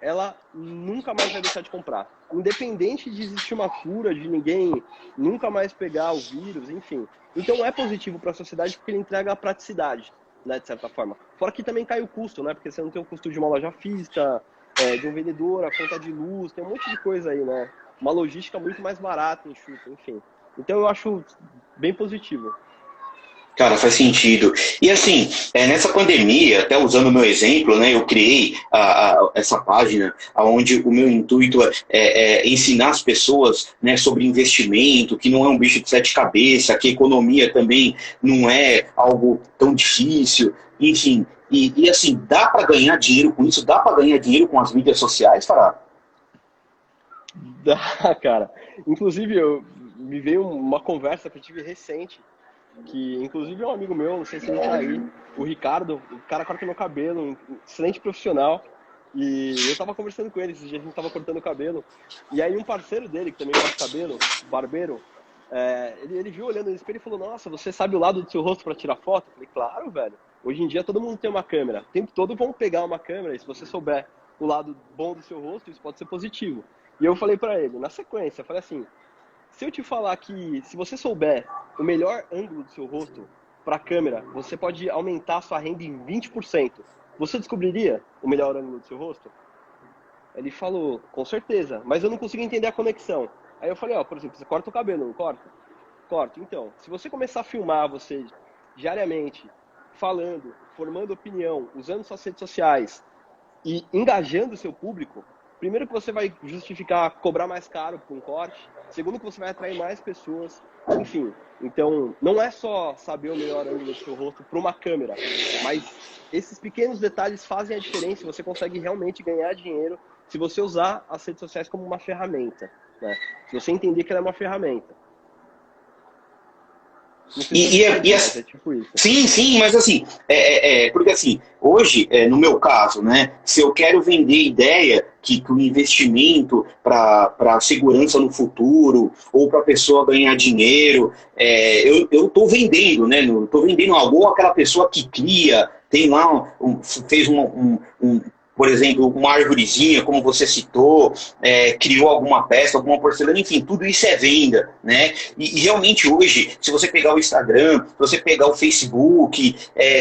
Ela nunca mais vai deixar de comprar. Independente de existir uma cura, de ninguém nunca mais pegar o vírus, enfim. Então é positivo para a sociedade porque ele entrega a praticidade, né, de certa forma. Fora que também cai o custo, né, porque você não tem o custo de uma loja física, de um vendedor, a conta de luz, tem um monte de coisa aí, né. Uma logística muito mais barata, enxuta, enfim. Então eu acho bem positivo. Cara, faz sentido. E assim, nessa pandemia, até usando o meu exemplo, né, eu criei essa página onde o meu intuito é ensinar as pessoas, né, sobre investimento, que não é um bicho de 7 cabeças, que a economia também não é algo tão difícil, enfim. E assim, dá para ganhar dinheiro com isso? Dá para ganhar dinheiro com as mídias sociais, Fará? Dá, cara. Inclusive, me veio uma conversa que eu tive recente, que inclusive é um amigo meu, não sei se ele tá aí, o Ricardo, o cara corta meu cabelo, um excelente profissional, e eu tava conversando com ele, esses dias a gente tava cortando o cabelo, e aí um parceiro dele, que também corta cabelo, barbeiro, ele viu olhando no espelho e falou, nossa, você sabe o lado do seu rosto pra tirar foto? Eu falei, claro, velho, hoje em dia todo mundo tem uma câmera, o tempo todo vão pegar uma câmera, e se você souber o lado bom do seu rosto, isso pode ser positivo. E eu falei pra ele, na sequência, eu falei assim, se eu te falar que, se você souber o melhor ângulo do seu rosto para a câmera, você pode aumentar a sua renda em 20%. Você descobriria o melhor ângulo do seu rosto? Ele falou, com certeza, mas eu não consigo entender a conexão. Aí eu falei, por exemplo, você corta o cabelo, não corta? Corto. Então, se você começar a filmar você diariamente, falando, formando opinião, usando suas redes sociais e engajando o seu público, primeiro que você vai justificar cobrar mais caro por um corte, segundo que você vai atrair mais pessoas, enfim. Então, não é só saber o melhor ângulo do seu rosto para uma câmera, mas esses pequenos detalhes fazem a diferença e você consegue realmente ganhar dinheiro se você usar as redes sociais como uma ferramenta, né? Se você entender que ela é uma ferramenta. Não sei se você entende, mas é tipo isso. Sim, sim, mas assim, porque assim, hoje, no meu caso, né, se eu quero vender ideia que o investimento para segurança no futuro ou para a pessoa ganhar dinheiro, eu estou vendendo, né? Estou vendendo algo, ou aquela pessoa que cria, tem lá, fez por exemplo, uma árvorezinha, como você citou, criou alguma peça, alguma porcelana, enfim, tudo isso é venda, né? E realmente hoje, se você pegar o Instagram, se você pegar o Facebook,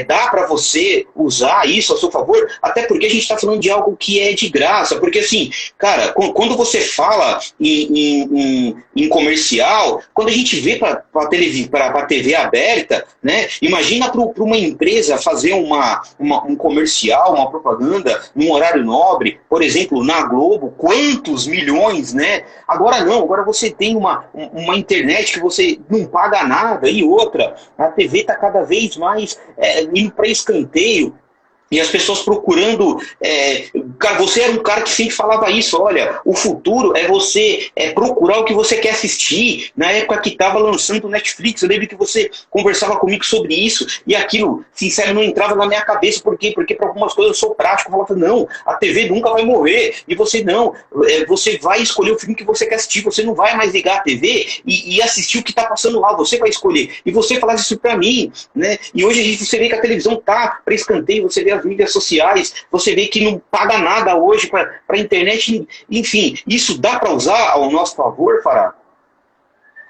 dá para você usar isso a seu favor, até porque a gente está falando de algo que é de graça, porque assim, cara, quando você fala em comercial, quando a gente vê para a TV aberta, né? Imagina para uma empresa fazer um comercial, uma propaganda, num horário nobre, por exemplo, na Globo, quantos milhões, né? Agora não, agora você tem uma internet que você não paga nada, e outra, a TV está cada vez mais indo para escanteio. E as pessoas procurando. Cara, você era um cara que sempre falava isso. Olha, o futuro é você procurar o que você quer assistir. Na época que estava lançando o Netflix, eu lembro que você conversava comigo sobre isso. E aquilo, sincero, não entrava na minha cabeça. Por quê? Porque para algumas coisas eu sou prático. Eu falava, não, a TV nunca vai morrer. E você não. Você vai escolher o filme que você quer assistir. Você não vai mais ligar a TV e assistir o que está passando lá. Você vai escolher. E você falava isso para mim, né? E hoje você vê que a televisão tá para escanteio. Você vê as mídias sociais, você vê que não paga nada hoje para a internet, enfim, isso dá para usar ao nosso favor, Fará?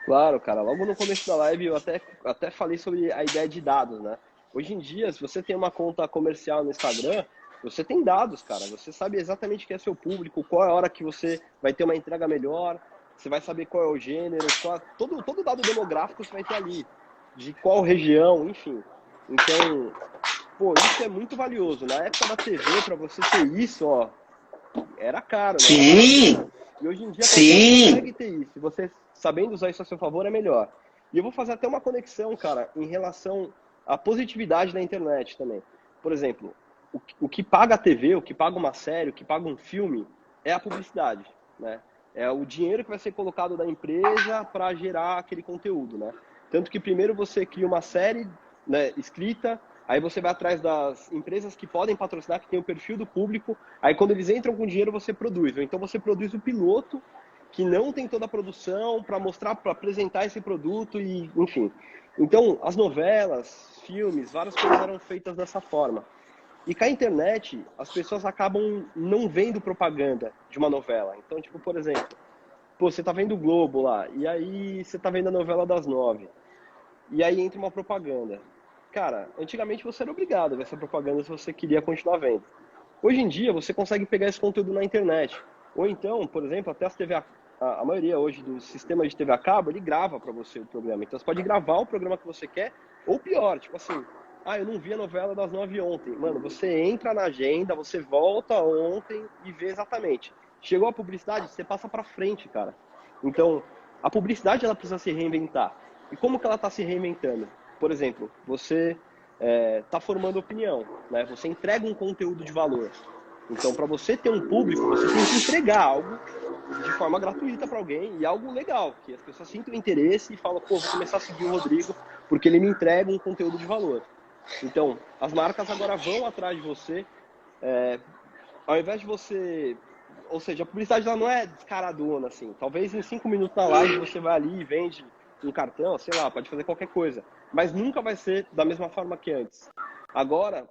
Claro, cara. Logo no começo da live eu até falei sobre a ideia de dados, né? Hoje em dia, se você tem uma conta comercial no Instagram, você tem dados, cara. Você sabe exatamente quem é seu público, qual é a hora que você vai ter uma entrega melhor, você vai saber qual é o gênero, todo dado demográfico você vai ter ali, de qual região, enfim. Então, pô, isso é muito valioso. Na época da TV, para você ter isso, ó, era caro, né? Sim! E hoje em dia Sim! você consegue ter isso. E você, sabendo usar isso a seu favor, é melhor. E eu vou fazer até uma conexão, cara, em relação à positividade da internet também. Por exemplo, o que paga a TV, o que paga uma série, o que paga um filme, é a publicidade, né? É o dinheiro que vai ser colocado da empresa para gerar aquele conteúdo, né? Tanto que primeiro você cria uma série, né, escrita, aí você vai atrás das empresas que podem patrocinar, que tem o perfil do público, aí quando eles entram com dinheiro você produz. Então você produz o piloto, que não tem toda a produção, para mostrar, para apresentar esse produto e, enfim. Então, as novelas, filmes, várias coisas eram feitas dessa forma. E com a internet, as pessoas acabam não vendo propaganda de uma novela. Então, tipo, por exemplo, pô, você tá vendo o Globo lá, e aí você tá vendo a novela das 9, e aí entra uma propaganda. Cara, antigamente você era obrigado a ver essa propaganda se você queria continuar vendo. Hoje em dia, você consegue pegar esse conteúdo na internet. Ou então, por exemplo, até as TV a maioria hoje dos sistemas de TV a cabo, ele grava para você o programa. Então você pode gravar o programa que você quer, ou pior, tipo assim, eu não vi a novela das 9 ontem. Mano, você entra na agenda, você volta ontem e vê exatamente. Chegou a publicidade, você passa para frente, cara. Então, a publicidade ela precisa se reinventar. E como que ela está se reinventando? Por exemplo, você está formando opinião, né? Você entrega um conteúdo de valor. Então, para você ter um público, você tem que entregar algo de forma gratuita para alguém e algo legal, que as pessoas sintam interesse e falam, pô, vou começar a seguir o Rodrigo porque ele me entrega um conteúdo de valor. Então, as marcas agora vão atrás de você, ao invés de você... Ou seja, a publicidade ela não é descaradona, assim. Talvez em 5 minutos na live você vai ali e vende um cartão, sei lá, pode fazer qualquer coisa. Mas nunca vai ser da mesma forma que antes. Agora,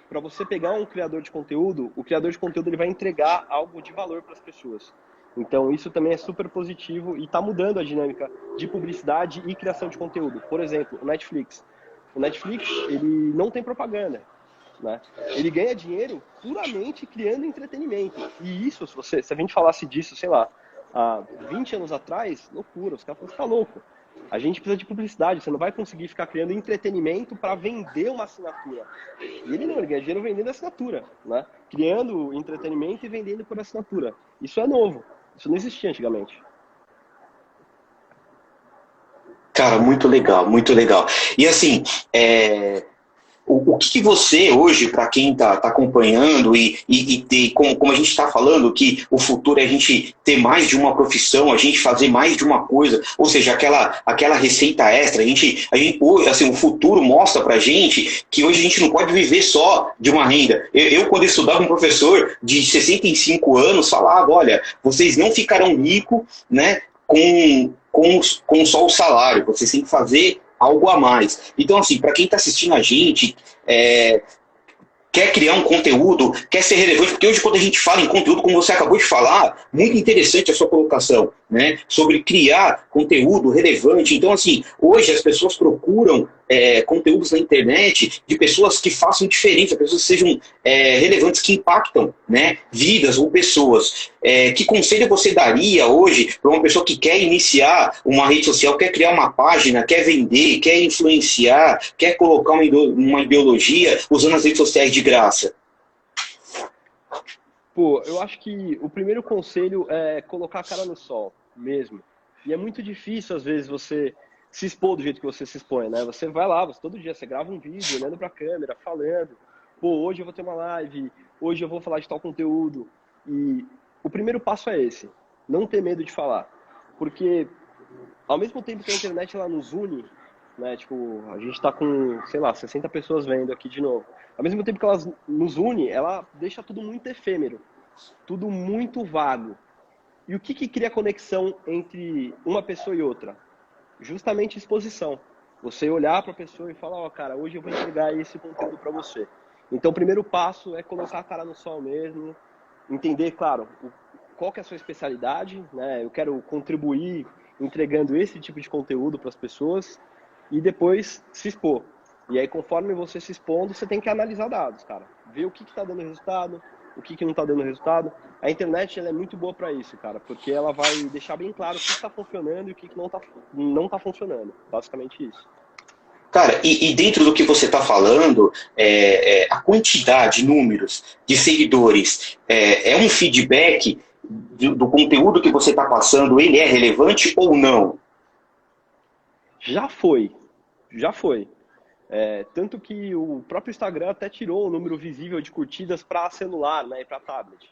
para você pegar um criador de conteúdo, o criador de conteúdo ele vai entregar algo de valor para as pessoas. Então, isso também é super positivo e está mudando a dinâmica de publicidade e criação de conteúdo. Por exemplo, o Netflix. O Netflix, ele não tem propaganda, né? Ele ganha dinheiro puramente criando entretenimento. E isso, se a gente falasse disso, sei lá, há 20 anos atrás, loucura, os caras falaram, você tá louco. A gente precisa de publicidade, você não vai conseguir ficar criando entretenimento para vender uma assinatura. E ele ganha dinheiro vendendo assinatura, né? Criando entretenimento e vendendo por assinatura. Isso é novo, isso não existia antigamente. Cara, muito legal, muito legal. E assim, o que você hoje, para quem está acompanhando e como a gente está falando, que o futuro é a gente ter mais de uma profissão, a gente fazer mais de uma coisa, ou seja, aquela receita extra, assim, o futuro mostra para a gente que hoje a gente não pode viver só de uma renda. Quando estudava, um professor de 65 anos falava, olha, vocês não ficarão ricos, né, com só o salário, vocês têm que fazer algo a mais. Então, assim, para quem está assistindo a gente, quer criar um conteúdo, quer ser relevante, porque hoje quando a gente fala em conteúdo, como você acabou de falar, muito interessante a sua colocação, né, sobre criar conteúdo relevante. Então, assim, hoje as pessoas procuram conteúdos na internet de pessoas que façam diferença, pessoas que sejam relevantes, que impactam, né, vidas ou pessoas. Que conselho você daria hoje para uma pessoa que quer iniciar uma rede social, quer criar uma página, quer vender, quer influenciar, quer colocar uma ideologia usando as redes sociais de graça? Pô, eu acho que o primeiro conselho é colocar a cara no sol mesmo. E é muito difícil, às vezes, você se expor do jeito que você se expõe, né? Você vai lá, todo dia você grava um vídeo, olhando pra câmera, falando, pô, hoje eu vou ter uma live, hoje eu vou falar de tal conteúdo. E o primeiro passo é esse, não ter medo de falar. Porque, ao mesmo tempo que a internet ela nos une, né? Tipo, a gente tá com, sei lá, 60 pessoas vendo aqui de novo. Ao mesmo tempo que ela nos une, ela deixa tudo muito efêmero, tudo muito vago. E o que cria conexão entre uma pessoa e outra? Justamente exposição. Você olhar para a pessoa e falar, ó, cara, hoje eu vou entregar esse conteúdo para você. Então, o primeiro passo é colocar a cara no sol mesmo, entender, claro, qual que é a sua especialidade, né? Eu quero contribuir entregando esse tipo de conteúdo para as pessoas e depois se expor. E aí, conforme você se expondo, você tem que analisar dados, cara. Ver o que está dando resultado, o que não está dando resultado. A internet ela é muito boa para isso, cara, porque ela vai deixar bem claro o que está funcionando e o que não tá funcionando. Basicamente isso. Cara, e dentro do que você está falando, a quantidade, números de seguidores, é um feedback do conteúdo que você está passando, ele é relevante ou não? Já foi, já foi. Tanto que o próprio Instagram até tirou o número visível de curtidas para celular, né, e para tablet.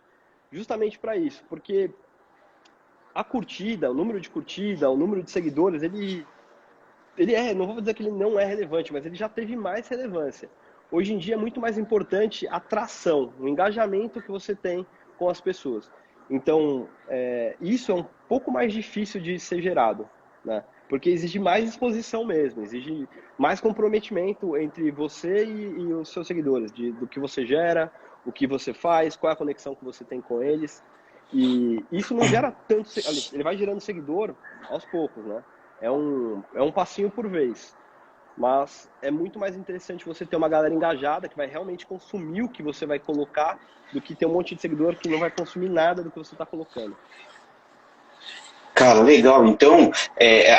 Justamente para isso, porque a curtida, o número de curtida, o número de seguidores, não vou dizer que ele não é relevante, mas ele já teve mais relevância. Hoje em dia é muito mais importante a atração, o engajamento que você tem com as pessoas. Então, isso é um pouco mais difícil de ser gerado, né? Porque exige mais exposição mesmo, exige mais comprometimento entre você e os seus seguidores, do que você gera, o que você faz, qual é a conexão que você tem com eles. E isso não gera tanto, ele vai gerando seguidor aos poucos, né? É um passinho por vez. Mas é muito mais interessante você ter uma galera engajada que vai realmente consumir o que você vai colocar do que ter um monte de seguidor que não vai consumir nada do que você está colocando. Cara, legal. Então,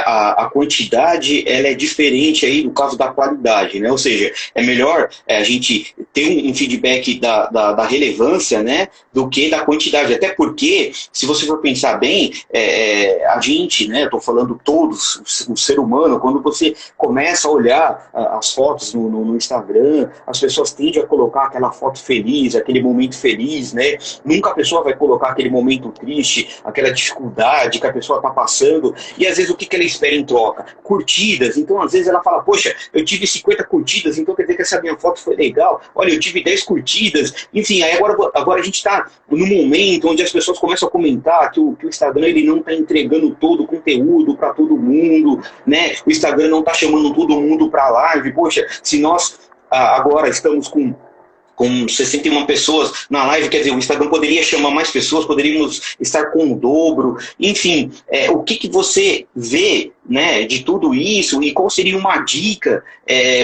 a quantidade ela é diferente aí no caso da qualidade, né? Ou seja, é melhor a gente ter um feedback da relevância, né, do que da quantidade. Até porque, se você for pensar bem, a gente, né, eu tô falando todos, o ser humano, quando você começa a olhar as fotos no Instagram, as pessoas tendem a colocar aquela foto feliz, aquele momento feliz, né? Nunca a pessoa vai colocar aquele momento triste, aquela dificuldade que a pessoa está passando, e às vezes o que ela espera em troca? Curtidas. Então às vezes ela fala, poxa, eu tive 50 curtidas, então quer dizer que essa minha foto foi legal, olha, eu tive 10 curtidas, enfim, aí agora a gente está no momento onde as pessoas começam a comentar que o Instagram ele não está entregando todo o conteúdo para todo mundo, né? O Instagram não está chamando todo mundo para live, poxa, se nós agora estamos com 61 pessoas na live, quer dizer, o Instagram poderia chamar mais pessoas, poderíamos estar com o dobro, enfim, o que você vê, né, de tudo isso e qual seria uma dica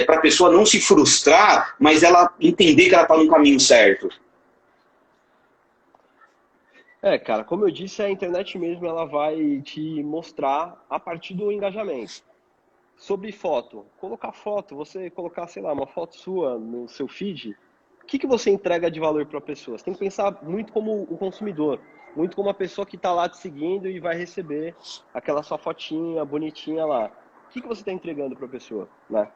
para a pessoa não se frustrar, mas ela entender que ela está no caminho certo? Cara, como eu disse, a internet mesmo ela vai te mostrar a partir do engajamento. Sobre foto, colocar foto, você colocar, sei lá, uma foto sua no seu feed, o que você entrega de valor para a pessoa? Você tem que pensar muito como o consumidor, muito como a pessoa que está lá te seguindo e vai receber aquela sua fotinha bonitinha lá. O que você está entregando para a pessoa, né?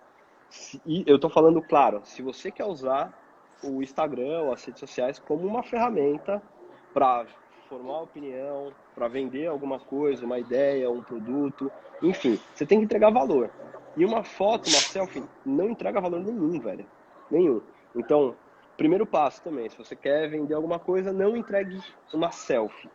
E eu tô falando, claro, se você quer usar o Instagram ou as redes sociais como uma ferramenta para formar opinião, para vender alguma coisa, uma ideia, um produto, enfim, você tem que entregar valor. E uma foto, uma selfie, não entrega valor nenhum, velho. Nenhum. Então, primeiro passo também, se você quer vender alguma coisa, não entregue uma selfie,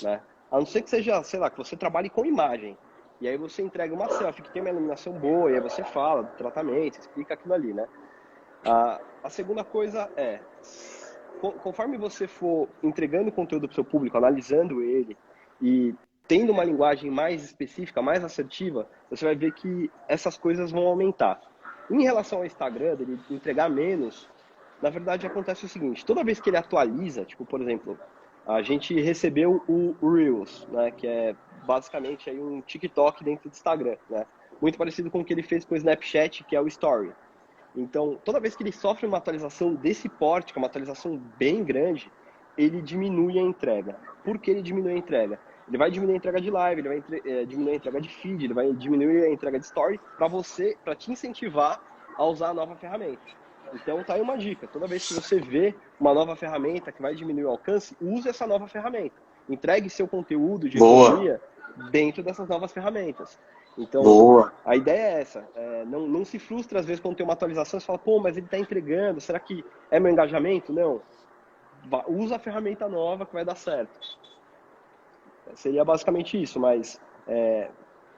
né? A não ser que seja, sei lá, que você trabalhe com imagem. E aí você entrega uma selfie que tem uma iluminação boa, e aí você fala do tratamento, explica aquilo ali, né? A segunda coisa é, conforme você for entregando conteúdo para o seu público, analisando ele e tendo uma linguagem mais específica, mais assertiva, você vai ver que essas coisas vão aumentar. Em relação ao Instagram, dele entregar menos, na verdade acontece o seguinte, toda vez que ele atualiza, tipo, por exemplo, a gente recebeu o Reels, né, que é basicamente aí um TikTok dentro do Instagram, né? Muito parecido com o que ele fez com o Snapchat, que é o Story. Então, toda vez que ele sofre uma atualização desse porte, que é uma atualização bem grande, ele diminui a entrega. Por que ele diminui a entrega? Ele vai diminuir a entrega de live, ele vai diminuir a entrega de feed, ele vai diminuir a entrega de story para te incentivar a usar a nova ferramenta. Então, tá aí uma dica. Toda vez que você vê uma nova ferramenta que vai diminuir o alcance, use essa nova ferramenta. Entregue seu conteúdo de economia dentro dessas novas ferramentas. Então, Boa. a ideia é essa. Não se frustre às vezes quando tem uma atualização, você fala, pô, mas ele está entregando, será que é meu engajamento? Não. Usa a ferramenta nova que vai dar certo. Seria basicamente isso, mas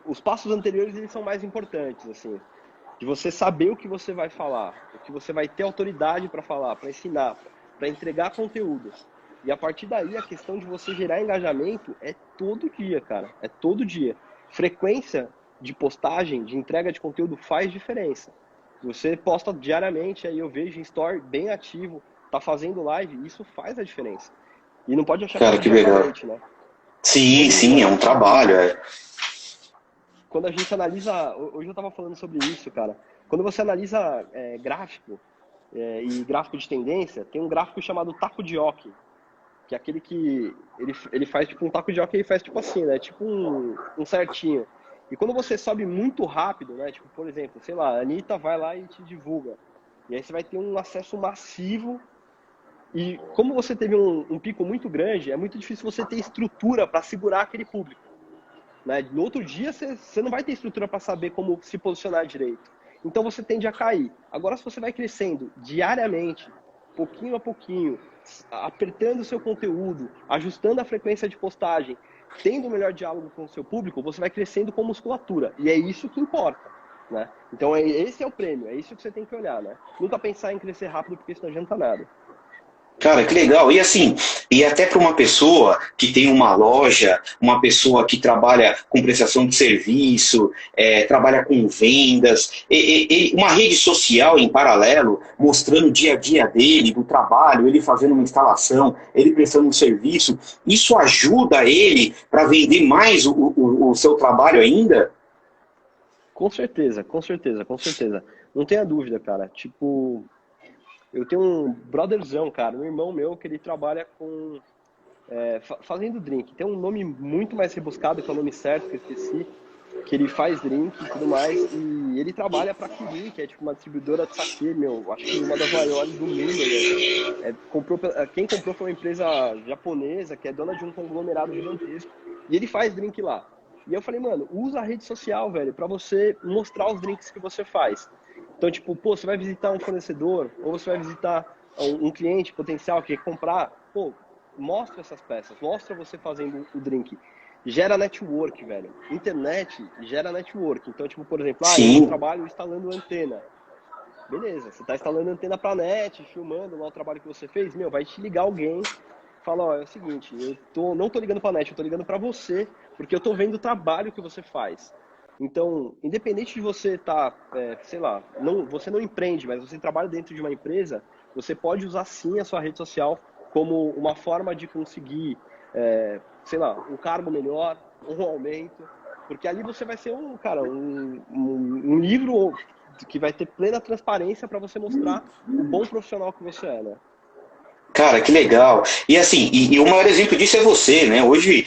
os passos anteriores eles são mais importantes, assim, de você saber o que você vai falar, o que você vai ter autoridade para falar, para ensinar, para entregar conteúdo. E a partir daí, a questão de você gerar engajamento é todo dia, cara. É todo dia. Frequência de postagem, de entrega de conteúdo faz diferença. Você posta diariamente, aí eu vejo em story bem ativo, tá fazendo live, isso faz a diferença. E não pode achar Cara, que legal. né? Sim, é um trabalho. Quando a gente analisa, hoje eu estava falando sobre isso, cara. Quando você analisa gráfico e gráfico de tendência, tem um gráfico chamado taco de hockey, que é aquele que ele faz tipo um taco de hockey, ele faz tipo assim, né? Tipo um certinho. E quando você sobe muito rápido, né? Tipo, por exemplo, sei lá, a Anitta vai lá e te divulga. E aí você vai ter um acesso massivo. E como você teve um pico muito grande, é muito difícil você ter estrutura para segurar aquele público. Né? No outro dia, você não vai ter estrutura para saber como se posicionar direito. Então você tende a cair. Agora, se você vai crescendo diariamente, pouquinho a pouquinho, apertando o seu conteúdo, ajustando a frequência de postagem, tendo um melhor diálogo com o seu público, você vai crescendo com musculatura. E é isso que importa. Né? Então esse é o prêmio, é isso que você tem que olhar. Né? Nunca pensar em crescer rápido, porque isso não adianta nada. Cara, que legal. E assim, e até para uma pessoa que tem uma loja, uma pessoa que trabalha com prestação de serviço, trabalha com vendas, uma rede social em paralelo, mostrando o dia a dia dele, do trabalho, ele fazendo uma instalação, ele prestando um serviço, isso ajuda ele para vender mais o seu trabalho ainda? Com certeza, com certeza, com certeza. Não tenha dúvida, cara. Tipo, eu tenho um brotherzão, cara, um irmão meu que ele trabalha com fazendo drink. Tem um nome muito mais rebuscado, que é o nome certo, que eu esqueci, que ele faz drink e tudo mais, e ele trabalha pra Kirin, que é tipo uma distribuidora de saquê, meu, acho que uma das maiores do mundo, né? Quem comprou foi uma empresa japonesa, que é dona de um conglomerado gigantesco, e ele faz drink lá. E eu falei, mano, usa a rede social, velho, pra você mostrar os drinks que você faz. Então, tipo, pô, você vai visitar um fornecedor, ou você vai visitar um cliente potencial que quer comprar, pô, mostra essas peças, mostra você fazendo o drink. Gera network, velho. Internet gera network. Então, tipo, por exemplo, eu trabalho instalando antena. Beleza, você tá instalando antena pra net, filmando lá o trabalho que você fez, meu, vai te ligar alguém, fala, ó, é o seguinte, não tô ligando pra net, eu tô ligando pra você, porque eu tô vendo o trabalho que você faz. Então, independente de você estar, sei lá, você não empreende, mas você trabalha dentro de uma empresa, você pode usar sim a sua rede social como uma forma de conseguir, sei lá, um cargo melhor, um aumento, porque ali você vai ser um livro que vai ter plena transparência para você mostrar o bom profissional que você é, né? Cara, que legal. E assim, e o maior exemplo disso é você, né? Hoje,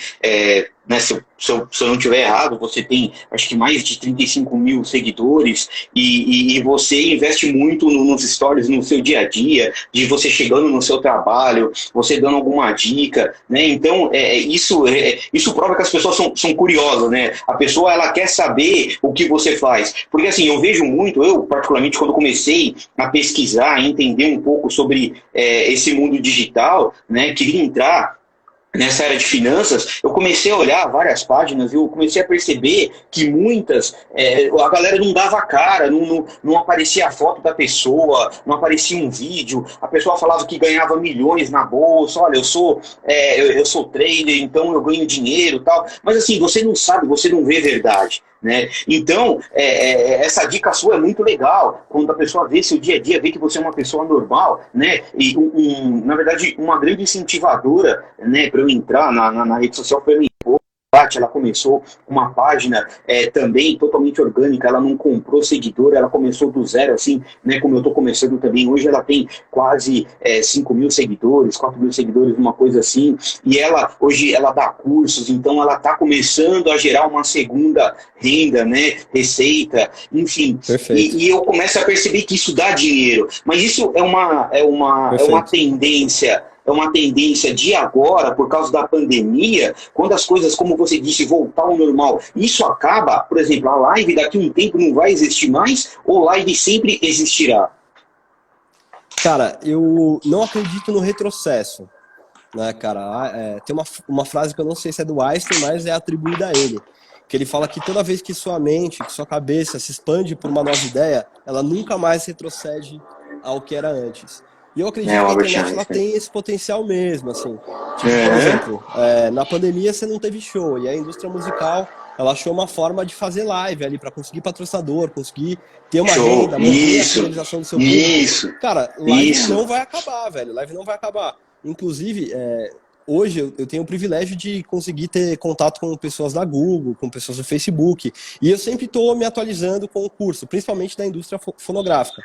né? Se eu não estiver errado, você tem acho que mais de 35 mil seguidores e você investe muito nos stories no seu dia a dia, de você chegando no seu trabalho, você dando alguma dica, né? Então, isso prova que as pessoas são curiosas, né? A pessoa, ela quer saber o que você faz. Porque, assim, eu vejo muito, eu particularmente, quando comecei a pesquisar, entender um pouco sobre esse mundo digital, né? Queria entrar nessa área de finanças, eu comecei a olhar várias páginas e eu comecei a perceber que muitas, a galera não dava cara, não aparecia a foto da pessoa, não aparecia um vídeo, a pessoa falava que ganhava milhões na bolsa, olha, eu sou trader, então eu ganho dinheiro e tal, mas assim, você não sabe, você não vê verdade. Né? Então, essa dica sua é muito legal, quando a pessoa vê seu dia a dia, vê que você é uma pessoa normal, né? E na verdade, uma grande incentivadora, né, para eu entrar na rede social foi a minha esposa. Ela começou uma página também totalmente orgânica, ela não comprou seguidor, ela começou do zero, assim, né, como eu estou começando também. Hoje ela tem quase 5 mil seguidores, 4 mil seguidores, uma coisa assim, e hoje ela dá cursos, então ela está começando a gerar uma segunda renda, né, receita, enfim, e eu começo a perceber que isso dá dinheiro, mas isso é uma tendência. É uma tendência de agora, por causa da pandemia, quando as coisas, como você disse, voltar ao normal. Isso acaba, por exemplo, a live daqui a um tempo não vai existir mais, ou live sempre existirá? Cara, eu não acredito no retrocesso, né, cara? Tem uma frase que eu não sei se é do Einstein, mas é atribuída a ele, que ele fala que toda vez que sua mente, que sua cabeça se expande por uma nova ideia, ela nunca mais retrocede ao que era antes. E eu acredito que a internet ela tem esse potencial mesmo, assim. Tipo, por exemplo, na pandemia você não teve show, e a indústria musical, ela achou uma forma de fazer live ali, para conseguir patrocinador, conseguir ter uma renda, manter a fidelização do seu público. Cara, live não vai acabar, velho, live não vai acabar. Inclusive, hoje eu tenho o privilégio de conseguir ter contato com pessoas da Google, com pessoas do Facebook, e eu sempre estou me atualizando com o curso, principalmente da indústria fonográfica.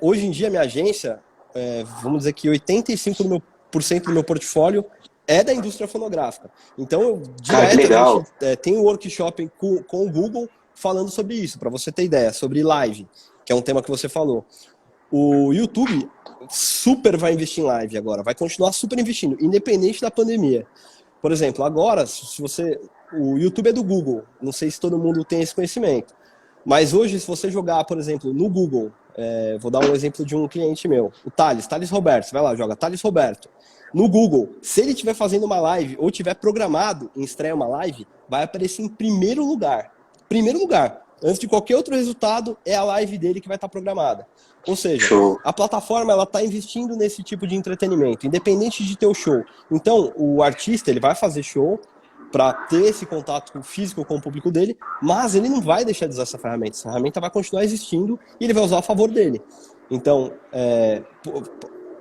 Hoje em dia, minha agência, vamos dizer que 85% do meu portfólio é da indústria fonográfica. Então, eu diretamente tenho um workshop com o Google falando sobre isso, para você ter ideia, sobre live, que é um tema que você falou. O YouTube super vai investir em live agora, vai continuar super investindo, independente da pandemia. Por exemplo, agora, o YouTube é do Google, não sei se todo mundo tem esse conhecimento, mas hoje, se você jogar, por exemplo, no Google, vou dar um exemplo de um cliente meu, o Thales Roberto, vai lá, joga Thales Roberto. No Google, se ele estiver fazendo uma live ou tiver programado em estrear uma live, vai aparecer em primeiro lugar. Primeiro lugar. Antes de qualquer outro resultado, é a live dele que vai estar programada. Ou seja, a plataforma ela está investindo nesse tipo de entretenimento, independente de ter o show. Então, o artista ele vai fazer show para ter esse contato físico com o público dele, mas ele não vai deixar de usar essa ferramenta. Essa ferramenta vai continuar existindo e ele vai usar a favor dele. Então,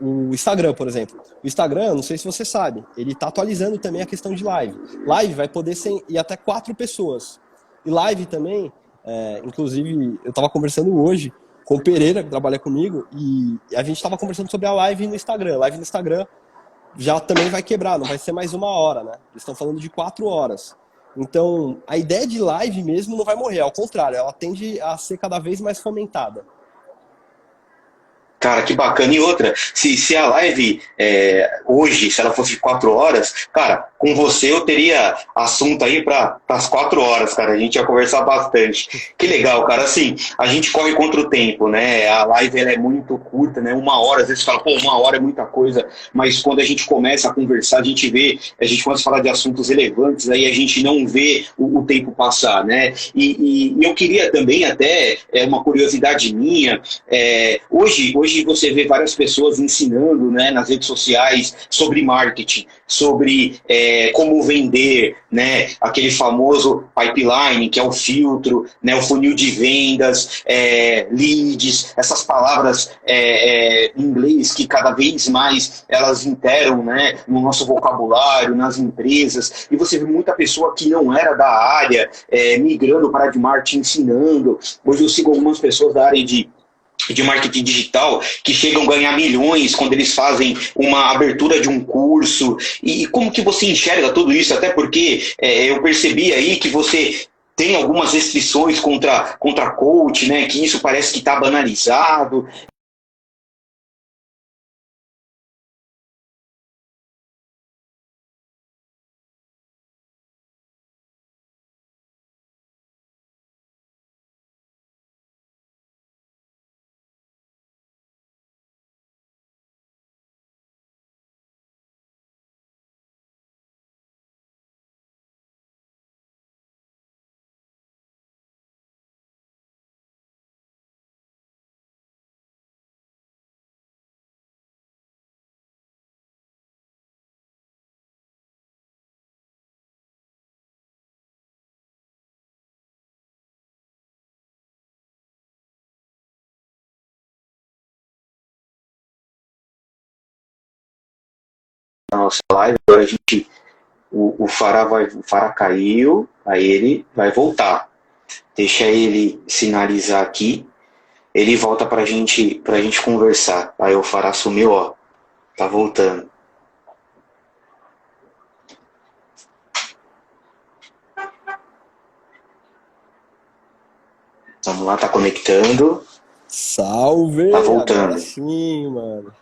o Instagram, por exemplo. O Instagram, não sei se você sabe, ele está atualizando também a questão de live. Live vai poder ir até 4 pessoas. E live também, inclusive, eu estava conversando hoje com o Pereira, que trabalha comigo, e a gente estava conversando sobre a live no Instagram. Live no Instagram já também vai quebrar, não vai ser mais 1 hora, né? Eles estão falando de 4 horas. Então, a ideia de live mesmo não vai morrer, ao contrário, ela tende a ser cada vez mais fomentada. Cara, que bacana. E outra, se a live hoje, se ela fosse 4 horas, cara, com você eu teria assunto aí para as 4 horas, cara. A gente ia conversar bastante. Que legal, cara. Assim, a gente corre contra o tempo, né? A live ela é muito curta, né? 1 hora, às vezes fala, 1 hora é muita coisa, mas quando a gente começa a conversar, a gente começa a falar de assuntos relevantes, aí a gente não vê o tempo passar, né? E eu queria também, até, uma curiosidade minha, hoje você vê várias pessoas ensinando, né, nas redes sociais sobre marketing, sobre como vender, né, aquele famoso pipeline, que é o filtro, né, o funil de vendas, leads, essas palavras em inglês que cada vez mais elas interam, né, no nosso vocabulário, nas empresas, e você vê muita pessoa que não era da área migrando para a área de marketing, ensinando. Hoje eu sigo algumas pessoas da área de de marketing digital que chegam a ganhar milhões quando eles fazem uma abertura de um curso. E como que você enxerga tudo isso? Até porque eu percebi aí que você tem algumas restrições contra coach, né? Que isso parece que está banalizado. Na nossa live, agora o Fará caiu, aí ele vai voltar. Deixa ele sinalizar aqui, ele volta pra gente conversar. Aí o Fará sumiu, ó, tá voltando. Vamos lá, tá conectando. Salve! Tá voltando. Agora sim, mano.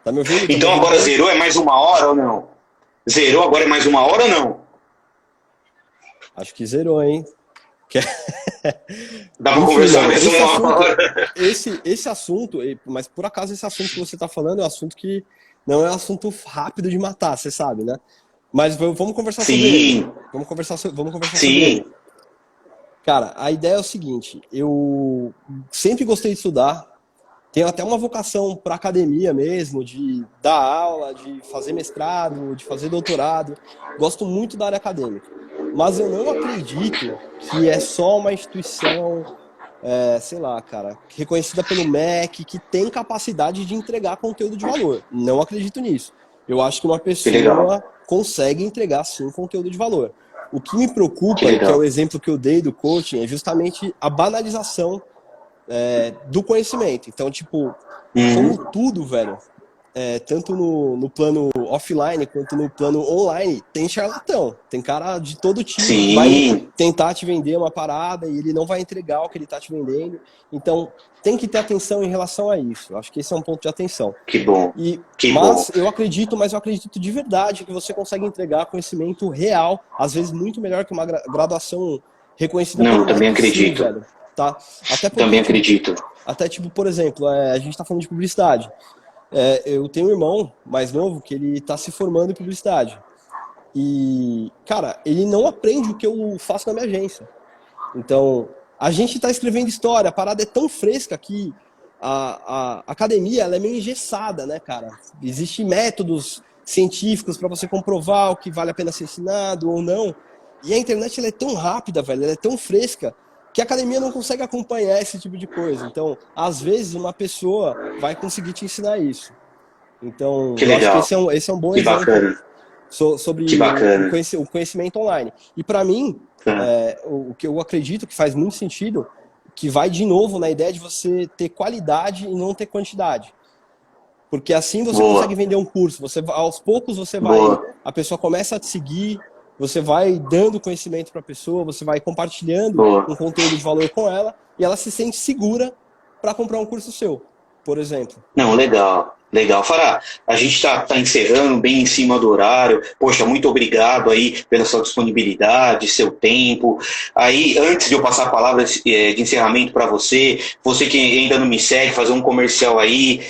Tá me ouvindo? Então agora zerou, é mais 1 hora ou não? Zerou, agora é mais 1 hora ou não? Acho que zerou, hein? Dá pra conversar mais esse 1 hora. Esse assunto, mas por acaso esse assunto que você tá falando é um assunto que não é um assunto rápido de matar, você sabe, né? Mas vamos conversar sobre ele. Vamos conversar sobre ele. Cara, a ideia é o seguinte, eu sempre gostei de estudar, tenho até uma vocação para academia mesmo, de dar aula, de fazer mestrado, de fazer doutorado. Gosto muito da área acadêmica. Mas eu não acredito que é só uma instituição, sei lá, cara, reconhecida pelo MEC, que tem capacidade de entregar conteúdo de valor. Não acredito nisso. Eu acho que uma pessoa consegue entregar, sim, conteúdo de valor. O que me preocupa, que é o exemplo que eu dei do coaching, é justamente a banalização do conhecimento. Então, tipo, como tudo, velho, tanto no plano offline quanto no plano online, tem charlatão. Tem cara de todo tipo que vai tentar te vender uma parada e ele não vai entregar o que ele tá te vendendo. Então, tem que ter atenção em relação a isso. Acho que esse é um ponto de atenção. Que bom. Mas eu acredito de verdade que você consegue entregar conhecimento real, às vezes muito melhor que uma graduação reconhecida. Não, também acredito. Velho, tá? Também acredito. Até tipo, por exemplo, a gente tá falando de publicidade. Eu tenho um irmão mais novo que ele tá se formando em publicidade. E, cara, ele não aprende o que eu faço na minha agência. Então, a gente tá escrevendo história, a parada é tão fresca que a academia ela é meio engessada, né, cara? Existem métodos científicos para você comprovar o que vale a pena ser ensinado ou não. E a internet ela é tão rápida, velho, ela é tão fresca que a academia não consegue acompanhar esse tipo de coisa. Então, às vezes, uma pessoa vai conseguir te ensinar isso. Então, eu acho que esse é um bom exemplo sobre o conhecimento online. E para mim, o que eu acredito que faz muito sentido, que vai de novo na ideia de você ter qualidade e não ter quantidade. Porque assim você consegue vender um curso. Aos poucos a pessoa começa a te seguir, você vai dando conhecimento para a pessoa, você vai compartilhando um conteúdo de valor com ela e ela se sente segura para comprar um curso seu, por exemplo. Não, legal. Fará, a gente tá encerrando bem em cima do horário. Poxa, muito obrigado aí pela sua disponibilidade, seu tempo. Aí, antes de eu passar a palavra de encerramento para você que ainda não me segue, fazer um comercial aí,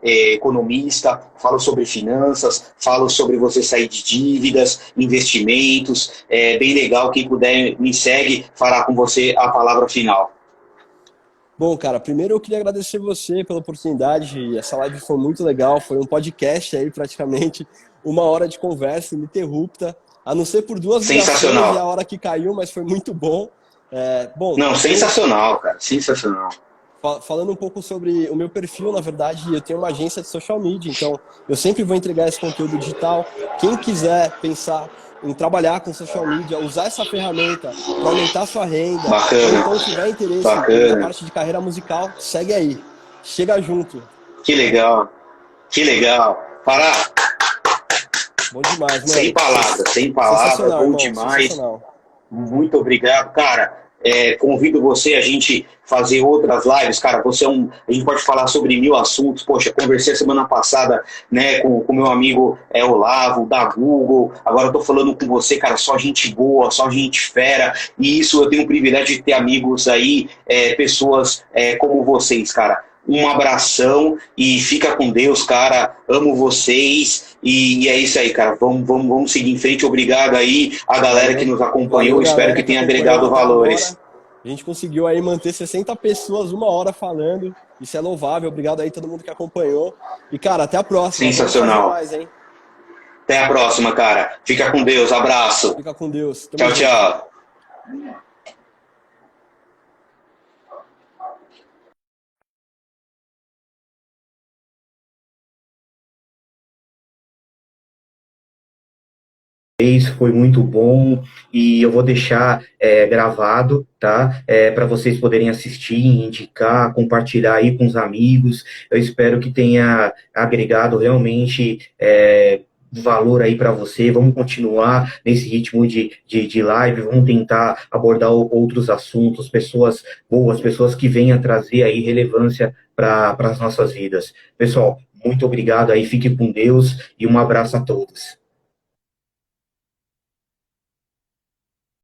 @eu_economista, falo sobre finanças, falo sobre você sair de dívidas, investimentos, bem legal, quem puder me segue, fará com você a palavra final. Bom, cara, primeiro eu queria agradecer você pela oportunidade, essa live foi muito legal, foi um podcast aí praticamente, 1 hora de conversa ininterrupta, a não ser por 2 ligações e a hora que caiu, mas foi muito bom. Sensacional, cara, sensacional. Falando um pouco sobre o meu perfil, na verdade, eu tenho uma agência de social media, então eu sempre vou entregar esse conteúdo digital. Quem quiser pensar em trabalhar com social media, usar essa ferramenta para aumentar sua renda, Bacana. ou então tiver interesse na parte de carreira musical, segue aí. Chega junto. Que legal. Que legal. Pará. Bom demais, mano. Sem palavras, bom irmão, demais. Muito obrigado, cara. Convido você a gente fazer outras lives, cara. A gente pode falar sobre 1000 assuntos. Poxa, conversei semana passada, né, com meu amigo Olavo, da Google. Agora eu tô falando com você, cara, só gente boa, só gente fera. E isso eu tenho o privilégio de ter amigos aí, pessoas como vocês, cara. Um abração e fica com Deus, cara. Amo vocês. E é isso aí, cara. Vamos seguir em frente. Obrigado aí a galera que nos acompanhou. Valeu, espero que tenha agregado valores. Agora. A gente conseguiu aí manter 60 pessoas 1 hora falando. Isso é louvável. Obrigado aí a todo mundo que acompanhou. E, cara, até a próxima. Sensacional. Mais, hein? Até a próxima, cara. Fica com Deus. Abraço. Fica com Deus. Tchau, tchau. Foi muito bom e eu vou deixar gravado, tá? Para vocês poderem assistir, indicar, compartilhar aí com os amigos. Eu espero que tenha agregado realmente valor aí para você. Vamos continuar nesse ritmo de live, vamos tentar abordar outros assuntos, pessoas boas, pessoas que venham trazer aí relevância para as nossas vidas. Pessoal, muito obrigado aí, fique com Deus e um abraço a todos.